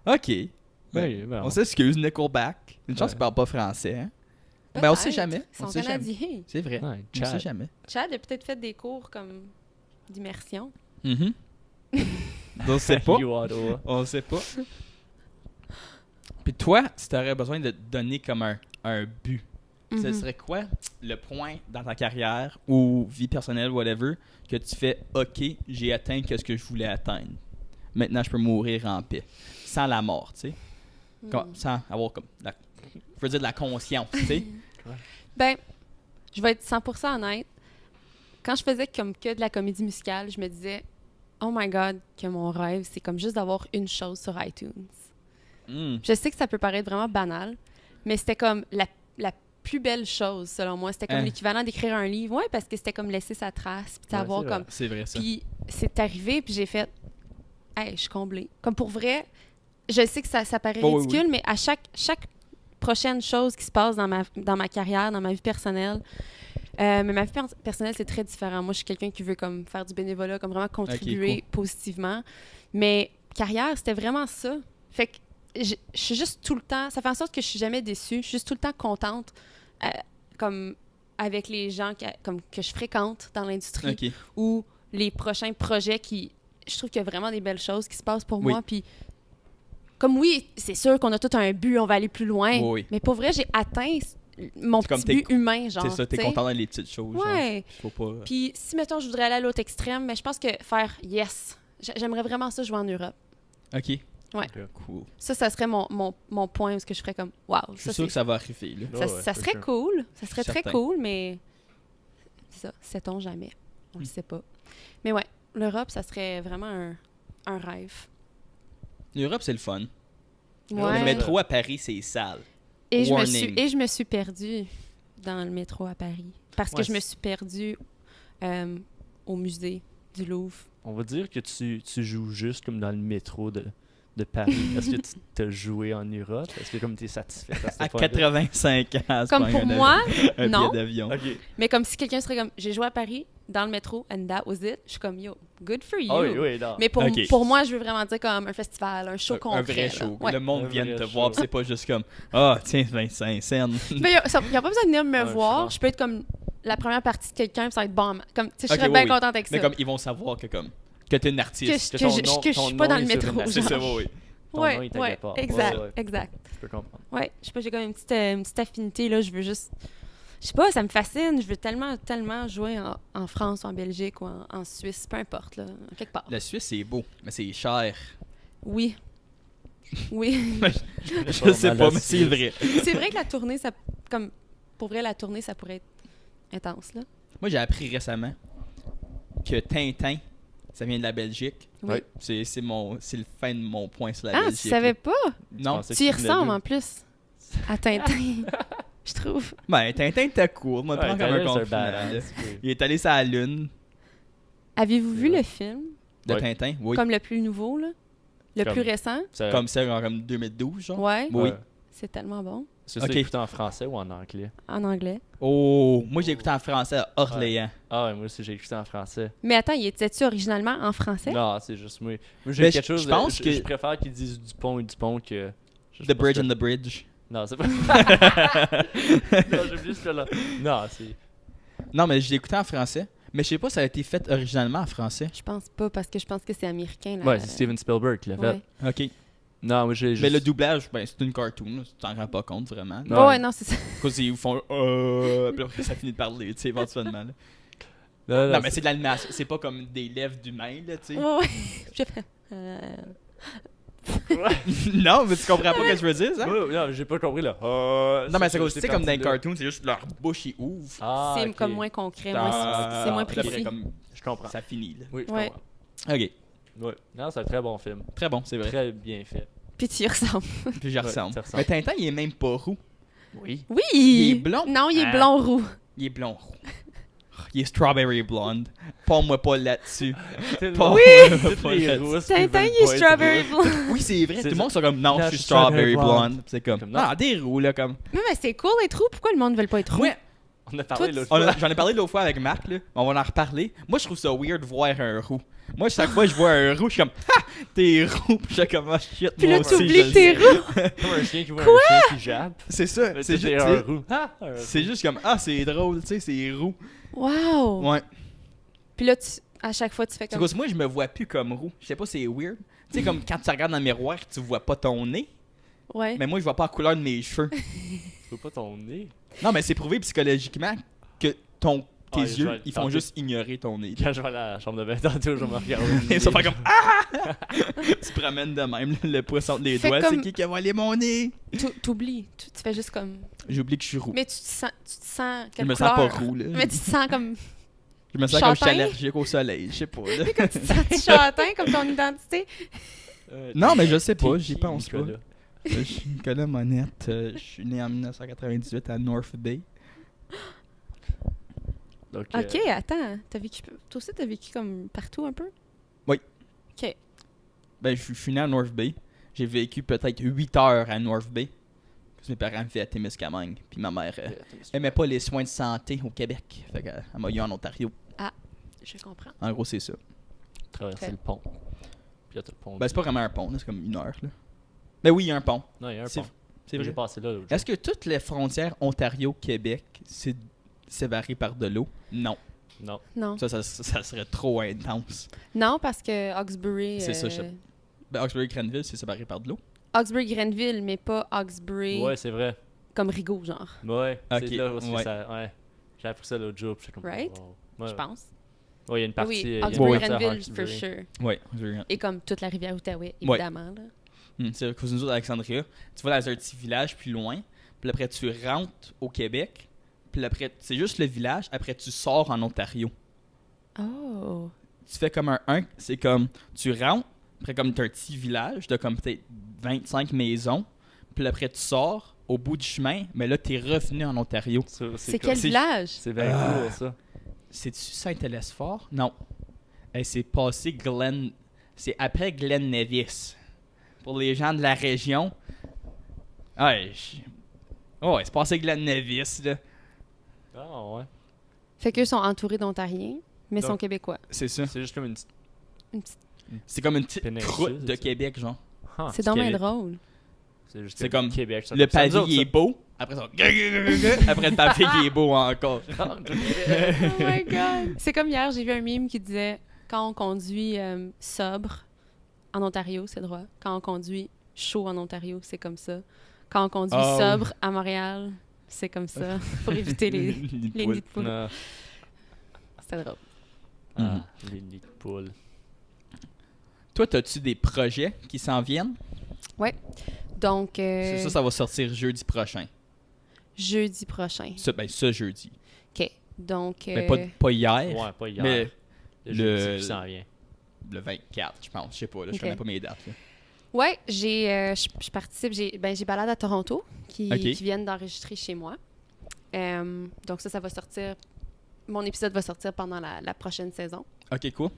Ok. Oui, ben, On s'excuse, Nickelback. Une chance Ouais. qu'ils parlent pas français, hein? Ben, on sait Peut-être. jamais. Ils On sont sait jamais. canadiens. C'est vrai. Ouais, On sait Chad. jamais. Chad a peut-être fait des cours comme d'immersion. Mhm. On sait pas. You Ottawa. On sait pas. Puis toi, si t'aurais besoin de te donner comme un but, ce Mhm. serait quoi le point dans ta carrière ou vie personnelle, whatever, que tu fais « Ok, j'ai atteint ce que je voulais atteindre. Maintenant, je peux mourir en paix. » Sans la mort, tu sais. Mhm. Sans avoir comme... je veux dire de la conscience, tu sais. Ben, je vais être 100% honnête. Quand je faisais comme que de la comédie musicale, je me disais, oh my god, que mon rêve, c'est comme juste d'avoir une chose sur iTunes. Mm. Je sais que ça peut paraître vraiment banal, mais c'était comme la plus belle chose, selon moi. C'était comme Hein. l'équivalent d'écrire un livre. Ouais, parce que c'était comme laisser sa trace, puis Ouais, avoir c'est vrai. comme... C'est vrai, ça. Puis c'est arrivé, puis j'ai fait, hey, je suis comblée. Comme pour vrai, je sais que ça paraît Oh, oui, ridicule, mais à chaque prochaine chose qui se passe dans ma carrière, dans ma vie personnelle. Mais ma vie personnelle, c'est très différent. Moi, je suis quelqu'un qui veut comme faire du bénévolat, comme vraiment contribuer positivement. Mais carrière, c'était vraiment ça. Fait que je suis juste tout le temps... Ça fait en sorte que je suis jamais déçue. Je suis juste tout le temps contente comme avec les gens que je fréquente dans l'industrie ou les prochains projets qui... Je trouve qu'il y a vraiment des belles choses qui se passent pour moi. Puis comme oui, c'est sûr qu'on a tout un but, on va aller plus loin. Mais pour vrai, j'ai atteint... mon petit but humain, genre. C'est ça, t'es content dans les petites choses. Ouais. Faut pas... Puis si, mettons, je voudrais aller à l'autre extrême, mais je pense que faire yes. J'aimerais vraiment ça jouer en Europe. OK. Ouais. Cool. Ça serait mon point où je ferais comme, wow. Je suis sûr que ça va arriver, là. Ça serait cool. Ça serait très cool, mais c'est ça. Sait-on jamais. On le sait pas. Mais ouais, l'Europe, ça serait vraiment un rêve. L'Europe, c'est le fun. Ouais. Le métro à Paris, c'est sale. Et je me suis perdue dans le métro à Paris. Parce que je me suis perdue au musée du Louvre. On va dire que tu joues juste comme dans le métro de Paris. Est-ce que tu t'as joué en Europe? Est-ce que comme tu es satisfait à 85 ans, c'est comme pas pour moi, un non. billet d'avion. Okay. Mais comme si quelqu'un serait comme, j'ai joué à Paris dans le métro and that was it. Je suis comme, yo, good for you. Oh, oui, non. Mais pour moi, je veux vraiment dire comme un festival, un show concret. Un vrai show. Ouais. Le monde Un vient vrai te show. voir, pis c'est pas juste comme tiens, 25 cents. Mais il n'y a pas besoin de venir me voir. Je Je peux être comme la première partie de quelqu'un, puis ça va être bon. Comme, je serais Ok, bien oui. contente avec ça. Mais comme ils vont savoir que t'es une artiste. Que je suis pas dans le métro. C'est ça, genre. oui. Ton nom, il t'inquiète pas. Exact, Ouais. exact. Je peux comprendre. Ouais, je sais pas, j'ai comme une petite affinité, là. Je veux juste... Je sais pas, ça me fascine. Je veux tellement jouer en France, en Belgique ou en Suisse, peu importe, là, quelque part. La Suisse, c'est beau, mais c'est cher. Oui. Oui. Je sais pas, mais c'est vrai. C'est vrai que la tournée, ça... Comme, pour vrai, la tournée, ça pourrait être intense, là. Moi, j'ai appris récemment que Tintin, ça vient de la Belgique. Oui. Ouais. C'est le fin de mon point sur la Ah, Belgique. tu savais pas? Non. Tu y ressembles, en plus, à Tintin, je trouve. Ben, Tintin était cool. Moi, prends comme un Tyler, c'est compliment, là. badass, oui. Il est allé sur la Lune Avez-vous vu le film? de Ouais. Tintin. Oui. Comme le plus nouveau, là? Le Comme- plus récent? Ça- Comme ça, en comme 2012, genre. Ouais. Oui. C'est tellement bon. C'est Ok. ça écouté en français ou en anglais? En anglais. Oh, moi, j'ai écouté en français à Orléans. Ah ouais, moi aussi j'ai écouté en français. Mais attends, il était-tu originalement en français? Non, c'est juste moi. Moi j'ai Mais quelque chose. je pense que- Je préfère qu'ils disent Dupont et Dupont que. The Bridge and the Bridge. Non, c'est pas. Non, j'ai oublié ce là. Non, c'est. Non, mais je l'ai écouté en français. Mais je sais pas si ça a été fait originalement en français. Je pense pas, parce que je pense que c'est américain. Là. Ouais, c'est Steven Spielberg qui l'a fait. Ouais. OK. Non, moi j'ai. Mais le doublage, ben, c'est une cartoon. Là. Tu t'en rends pas compte vraiment. Non. Ouais, non, c'est ça. Parce qu'ils font puis après ça finit de parler, tu sais, éventuellement. Là. Non, mais c'est de l'animation. C'est pas comme des lèvres d'humains, là, tu sais. Ouais, ouais. J'ai fait... Non, mais tu comprends pas ce que je veux dire, ça? Ouais, non, j'ai pas compris là. Non, mais c'est tu sais, comme dans les cartoons, c'est juste leur bouche, ils ouvrent. Ah, c'est ok. comme moins concret, Ah, c'est moins puis après, précis. comme, Je comprends. ça finit, là. Oui, je Ouais. comprends. OK. Ouais. Non, c'est un très bon film. Très bon, c'est vrai. Très bien fait. Puis tu y ressembles. Puis j'y ressemble. ça ressemble. Mais Tintin, il est même pas roux. Oui. Oui! Il est blond? Non, il est Ah. blond-roux. Il est blond roux. Il est strawberry blonde. Pas-moi pas là-dessus. Oui! Pas les là-dessus. rousses. Tintin, il est strawberry blond. Oui, c'est vrai. Tout C'est le ça. monde sont comme non, Non, je suis strawberry blonde. C'est comme Comme non. ah, des roux là comme. Mais c'est cool être roux. Pourquoi le monde ne veut pas être roux? Ouais. On a parlé Toi, l'autre fois. J'en ai parlé l'autre fois avec Marc là. On va en reparler. Moi, je trouve ça weird de voir un roux. Moi, chaque fois que je vois un roux, je suis comme ha, t'es roux. Puis je suis comme ah, shit. Puis moi là, aussi, t'oublies je que le t'es sais. roux. Comme un chien qui voit un chien qui jappe. C'est ça. Mais C'est c'est juste, un roux. Ah, un c'est juste comme ah, c'est drôle, tu sais, c'est roux. Wow! Ouais. Puis là, à chaque fois, tu fais C'est comme... parce que moi, je me vois plus comme roux. Je sais pas, c'est weird. Tu sais, comme quand tu regardes dans le miroir, tu vois pas ton nez. Ouais. Mais moi, je vois pas la couleur de mes cheveux. Tu vois pas ton nez. Non, mais c'est prouvé psychologiquement que tes Ah, yeux, je vais- ils font tantôt- juste ignorer ton nez. Quand je vais à la chambre de bain, tantôt, je vais me regarder. Ils sont pas comme ah! Tu te promènes de même, le poisson entre les Fais doigts. comme- C'est qui a volé mon nez? T'oublies. Tu fais juste comme... J'oublie que je suis roux. Mais tu te sens Je quelle me sens pas couleur? roux, là. Mais tu te sens comme... Je me sens comme je suis châtain? allergique au soleil. Je sais pas, là. Comme tu te sens châtain, comme ton identité. Non, mais je sais pas, T'es j'y qui, pense pas. Nicolas? Je suis Nicolas Monette. Je suis né en 1998 à North Bay. Donc, OK, attends. Toi aussi, t'as vécu comme partout un peu? Oui. OK. Ben, je suis né à North Bay. J'ai vécu peut-être 8 heures à North Bay. Mes parents vivaient à Témiscamingue, puis ma mère aimait pas les soins de santé au Québec. Fait qu'elle m'a eu en Ontario. Je comprends. En gros, c'est ça. Traverser Ok. le pont. Puis là, t'as le pont. Ben, c'est pas vraiment un pont, là, c'est comme 1 heure. Là. Ben oui, il y a un pont. Non, il y a un C'est- pont. C'est J'ai vrai. passé là l'autre Est-ce que toutes les frontières Ontario-Québec, c'est séparé par de l'eau? Non. jour. Non. Non. Ça serait trop intense. Non, parce que Hawkesbury... C'est ça, je sais. Ben, Hawkesbury-Grenville, c'est séparé par de l'eau? Hawkesbury-Grenville, mais pas Hawkesbury Ouais, c'est vrai. comme Rigaud, genre, Ouais, Ok, c'est là aussi ouais. ça. Ouais. J'ai appris ça l'autre jour. Puis j'étais comme. Right? wow. Ouais. je pense. Ouais, il y a une partie. Oui, il y a une partie à Hawkesbury-Grenville, for Hawkesbury. sure. Oui. Et comme toute la rivière Outaouais, évidemment. Là. C'est à cause de nous autres, Alexandria. Tu vas dans un petit village plus loin, puis après tu rentres au Québec, puis après c'est juste le village, après tu sors en Ontario. Oh. Tu fais comme c'est comme tu rentres, après comme t'as un petit village de comme peut-être 25 maisons, puis après tu sors au bout du chemin, mais là t'es revenu en Ontario. C'est cool. quel village? C'est bien Ah. cool, ça. C'est-tu Saint-Élesphore? Non. C'est passé Glen. C'est après Glen Nevis. Pour les gens de la région. Ouais, ouais, c'est passé Glen Nevis, là. Ah, ouais. Fait qu'eux sont entourés d'Ontariens, mais Donc- sont québécois. C'est ça. C'est juste comme une petite. Une petite- C'est comme une petite Péninsule, croûte de c'est ça? Québec, genre. Ah, C'est donc bien Québec. drôle. c'est juste C'est comme Québec. ça. Le Ça, pavé nous autres, il est beau. Après ça. Après le pavé il est beau encore. Oh my god! C'est comme hier, j'ai vu un meme qui disait quand on conduit sobre en Ontario, c'est droit. Quand on conduit chaud en Ontario, c'est comme ça. Quand on conduit Oh. sobre à Montréal, c'est comme ça. Pour éviter les nids de poules. Non. C'était drôle. Ah, les nids de poules. Toi, as-tu des projets qui s'en viennent? Donc, Ça va sortir jeudi prochain. jeudi prochain. Ce jeudi. OK. Donc, Mais pas hier, Ouais, pas hier. mais le le- jeudi qui s'en vient. le 24, je pense. Je sais pas, là, je Ok. connais pas mes dates. Là. ouais, je participe. J'ai balade à Toronto qui Ok. viennent d'enregistrer chez moi. Donc, ça va sortir. Mon épisode va sortir pendant la prochaine saison. Ok, cool.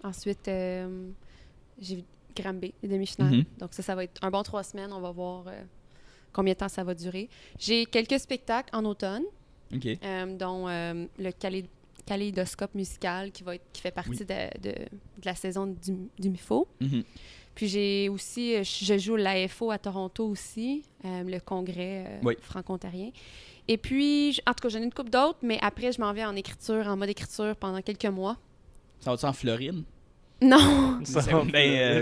Ensuite, j'ai Granby, les demi-finales. Mhm. Donc, ça va être un bon 3 semaines. On va voir combien de temps ça va durer. J'ai quelques spectacles en automne, Ok. dont le Kaléidoscope musical qui fait partie Oui. de la saison du MIFO. Mhm. Puis j'ai aussi, je joue l'AFO à Toronto aussi, le congrès Oui. franco-ontarien. Et puis, en tout cas, j'en ai une couple d'autres, mais après, je m'en vais en mode écriture pendant quelques mois. Ça va-tu en Floride? Non!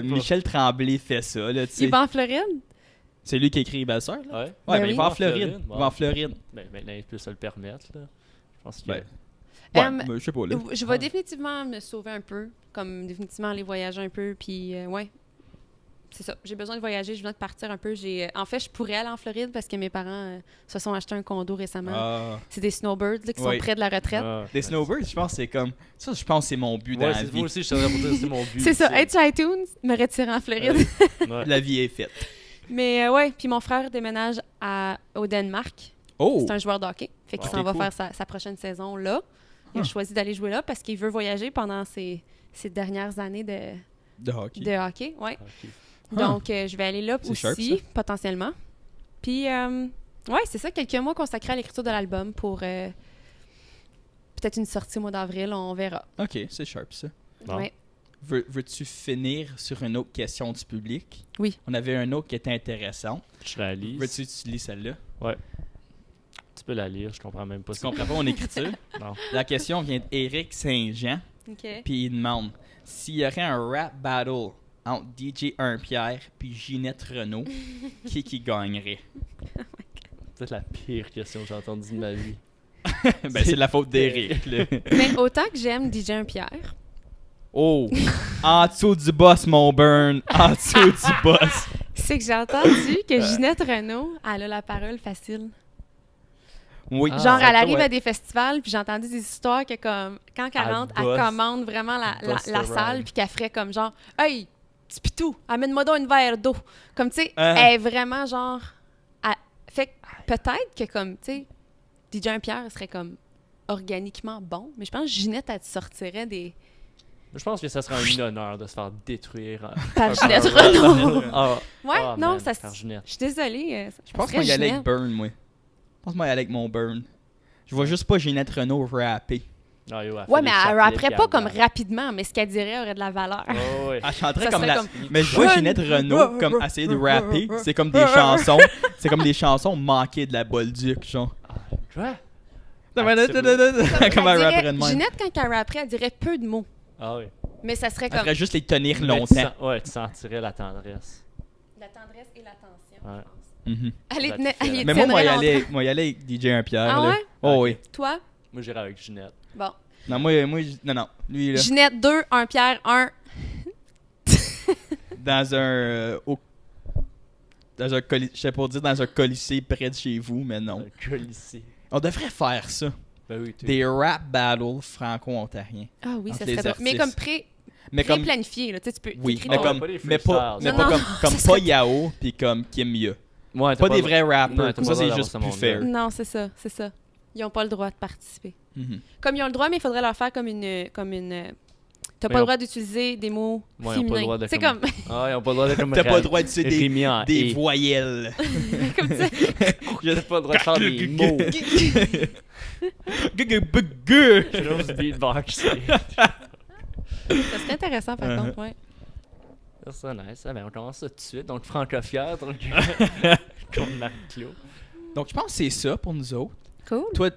Michel Tremblay fait ça, là, tu sais. Il va en Floride? C'est lui qui a écrit Belle-Sœur, là? Ouais. Ouais, Ben mais oui. il va en En Floride, Floride. Il bon. va en Floride. Ben, maintenant, il peut se le permettre, là. Je pense que. Ben, ouais, Euh, ben, je sais pas, là. Je vais définitivement me sauver un peu, comme définitivement aller voyager un peu, puis ouais. C'est ça, j'ai besoin de voyager, je viens de partir un peu. En fait, je pourrais aller en Floride parce que mes parents se sont achetés un condo récemment. Ah. C'est des snowbirds là, qui Oui. sont près de la retraite. Ah, Des snowbirds, je pense que c'est comme... Ça, je pense que c'est mon but dans Ouais, la c'est vie. moi aussi, je savais pour dire c'est mon but. C'est ça, aussi. être sur iTunes, me retirer en Floride. Ouais. La vie est faite. Mais ouais, puis mon frère déménage au Danemark. Oh! C'est un joueur de hockey. Fait qu'il Wow. s'en va Cool. faire sa prochaine saison là. Il a Ah. choisi d'aller jouer là parce qu'il veut voyager pendant ses dernières années De hockey. de hockey. Ouais. Ok. Donc, je vais aller là C'est aussi, sharp, ça. potentiellement. Puis, ouais, c'est ça, quelques mois consacrés à l'écriture de l'album pour peut-être une sortie au mois d'avril, on verra. OK, c'est sharp, ça. Bon. Ouais. Veux-tu finir sur une autre question du public? Oui. On avait un autre qui était intéressant. Je réalise. Veux-tu que tu lis celle-là? Tu peux la lire, je comprends même pas. Tu comprends pas mon écriture? Non. La question vient d'Éric Saint-Jean, OK. puis il demande s'il y aurait un rap battle entre DJ 1Pierre puis Ginette Renault, qui gagnerait? C'est peut-être la pire question que j'ai entendue de ma vie. Ben, c'est de la faute d'Éric, là. Mais autant que j'aime DJ Pierre, Oh! En dessous du boss, mon burn! En dessous du boss! c'est que j'ai entendu que Ginette Renault, elle a la parole facile. Oui. Ah, Genre, elle arrive ouais. à des festivals, puis j'ai entendu des histoires que, comme, quand elle Elle rentre, elle bosse. commande vraiment la Bosse la the salle, rhyme. puis qu'elle ferait comme genre, « Hey, petit pitou, amène-moi donc une verre d'eau. » Comme, tu sais, Ah. elle est vraiment genre... Fait que peut-être que, comme, tu sais, DJ Pierre serait comme organiquement bon, mais je pense que Ginette, elle te sortirait des Je pense que ça serait un honneur de se faire détruire Par Ginette Renault. Ah, Ouais, ah, non, man, ça par se... Ginette. Je suis désolée. Je pense qu'on y allait avec Burn, moi. Je pense qu'on y allait avec mon Burn. Je vois juste pas Ginette Renault rapper. Ah, yo, Ouais, mais elle rapperait pas comme rap. rapidement, mais ce qu'elle dirait aurait de la valeur. Oh, ouais. Elle chanterait Ça comme serait la... comme- Mais je vois Ginette Renault comme essayer de rapper. C'est comme des chansons. C'est comme des chansons manquées de la Bolduc, genre. Quoi? Comme Comme elle rapperait de même. Ginette, quand elle rapperait, elle dirait peu de mots. Ah oui. Mais ça serait Elle comme ferait juste les tenir Mais longtemps. Ouais, tu sentirais la tendresse. la tendresse et l'attention, Ouais. je pense. Mhm. Elle Ça te est, fait elle est Mais moi, moi, y tiendrait aller, longtemps. moi, y aller avec DJ 1 Pierre. Ah là. ouais? Oh oui. Toi? Moi, j'irais avec Ginette. Bon. Non, non. Lui, là, Ginette 2, 1 Pierre 1. dans un. Dans un colis, je sais pas dire dans un colisée près de chez vous, mais non. Un colisée. On devrait faire ça. Ben oui, tu Des rap battles franco-ontariens. Ah oui, Entre ça les serait drôle. Mais artistes. comme Mais comme. pré-planifié, là. Tu sais, tu peux. Oui, t'écris mais ton- comme. pas des Mais pas, freestyles. mais Non, pas non, comme ça pas serait- Yao puis comme Kim Ya. Ouais, t'as Pas des le- vrais Non, rappers. t'as Comme pas ça, le c'est droit juste d'avoir plus ce monde-là. fair. Non, c'est ça, c'est ça. Ils n'ont pas le droit de participer. Mhm. Comme ils ont le droit, mais il faudrait leur faire comme une. T'as pas Mais le on- droit d'utiliser des mots Ouais, ils ont pas le féminins. droit de C'est comme- comme. Ah, ils ont pas le droit de comme T'as pas le droit d'utiliser rimer en des et. voyelles. comme ça. T'as pas le droit de faire des mots. J'ose beatboxer. Ça serait intéressant, par contre, ouais. Ça serait nice. Ah, ben, on commence ça tout de suite. Donc, francofière, donc, comme Marc-Claude. Donc, je pense que c'est ça pour nous autres. Cool. Toi,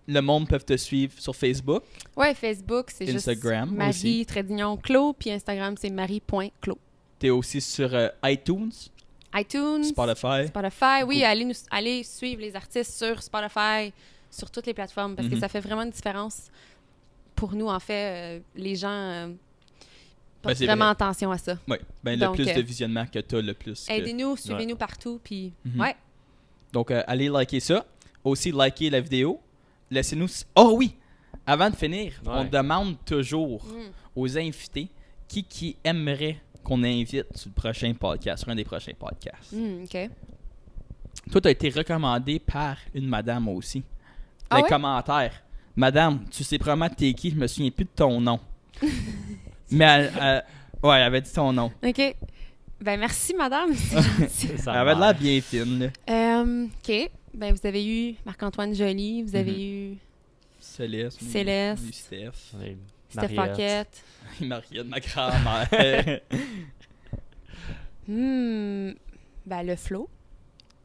le monde peut te suivre sur Facebook. Ouais, Facebook, c'est juste Instagram Marie aussi. Clos, puis Instagram, c'est marie.clos. T'es aussi sur iTunes, iTunes, Spotify. oui, Cool. allez suivre les artistes sur Spotify, sur toutes les plateformes, parce que Mhm. ça fait vraiment une différence pour nous, en fait. Les gens portent c'est vraiment vrai. attention à ça. Oui, ben, le Donc, plus de visionnement que t'as, le plus. que- Aidez-nous, suivez-nous partout, puis Mhm. ouais. Donc, allez liker ça. Aussi, liker la vidéo. Laissez-nous... Oh oui! Avant de finir, Ouais. on demande toujours Mm. aux invités qui aimerait qu'on invite sur le prochain podcast, sur un des prochains podcasts. OK. Toi, tu as été recommandé par une madame aussi. Ah Les ouais? commentaires. Madame, tu sais probablement t'es qui, je me souviens plus de ton nom. Mais ouais, elle avait dit ton nom. OK. Ben, merci, madame. C'est gentil. Ça Elle avait marche. l'air bien fine, là. OK. Ben, vous avez eu Marc-Antoine Joly, vous avez eu Céleste. Céleste. Oui, Steph. Ouais, Steph Mariette. Paquette. Mariette, ma grand-mère. Ben, le Flo.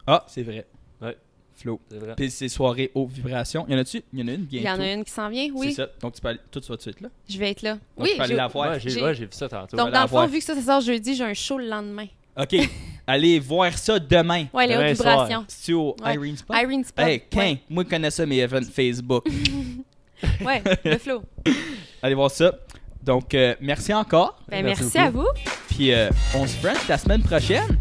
Ah, c'est vrai. Ouais. Flo. C'est vrai. Puis c'est soirée haute vibration. Il y en a-tu? Il y en a une Il bientôt. y en a une qui s'en vient, oui. C'est ça. Donc tu peux aller tout de suite là. Je vais être là. Donc, oui, tu peux aller j'ai- la voir. Ouais, j'ai vu ça tantôt. Donc, aller dans la le fond, voir. vu que ça sort jeudi, j'ai un show le lendemain. OK. Allez voir ça demain. Ouais, les Demain hautes soir. vibrations. C'est au Ouais. Irene Spot? Irene Spot. Hey, Ken, Ouais, moi je connais ça mes events Facebook. ouais, le Flo. Allez voir ça. Donc merci encore. Ben, Merci merci beaucoup. à vous. Puis on se prend la semaine prochaine.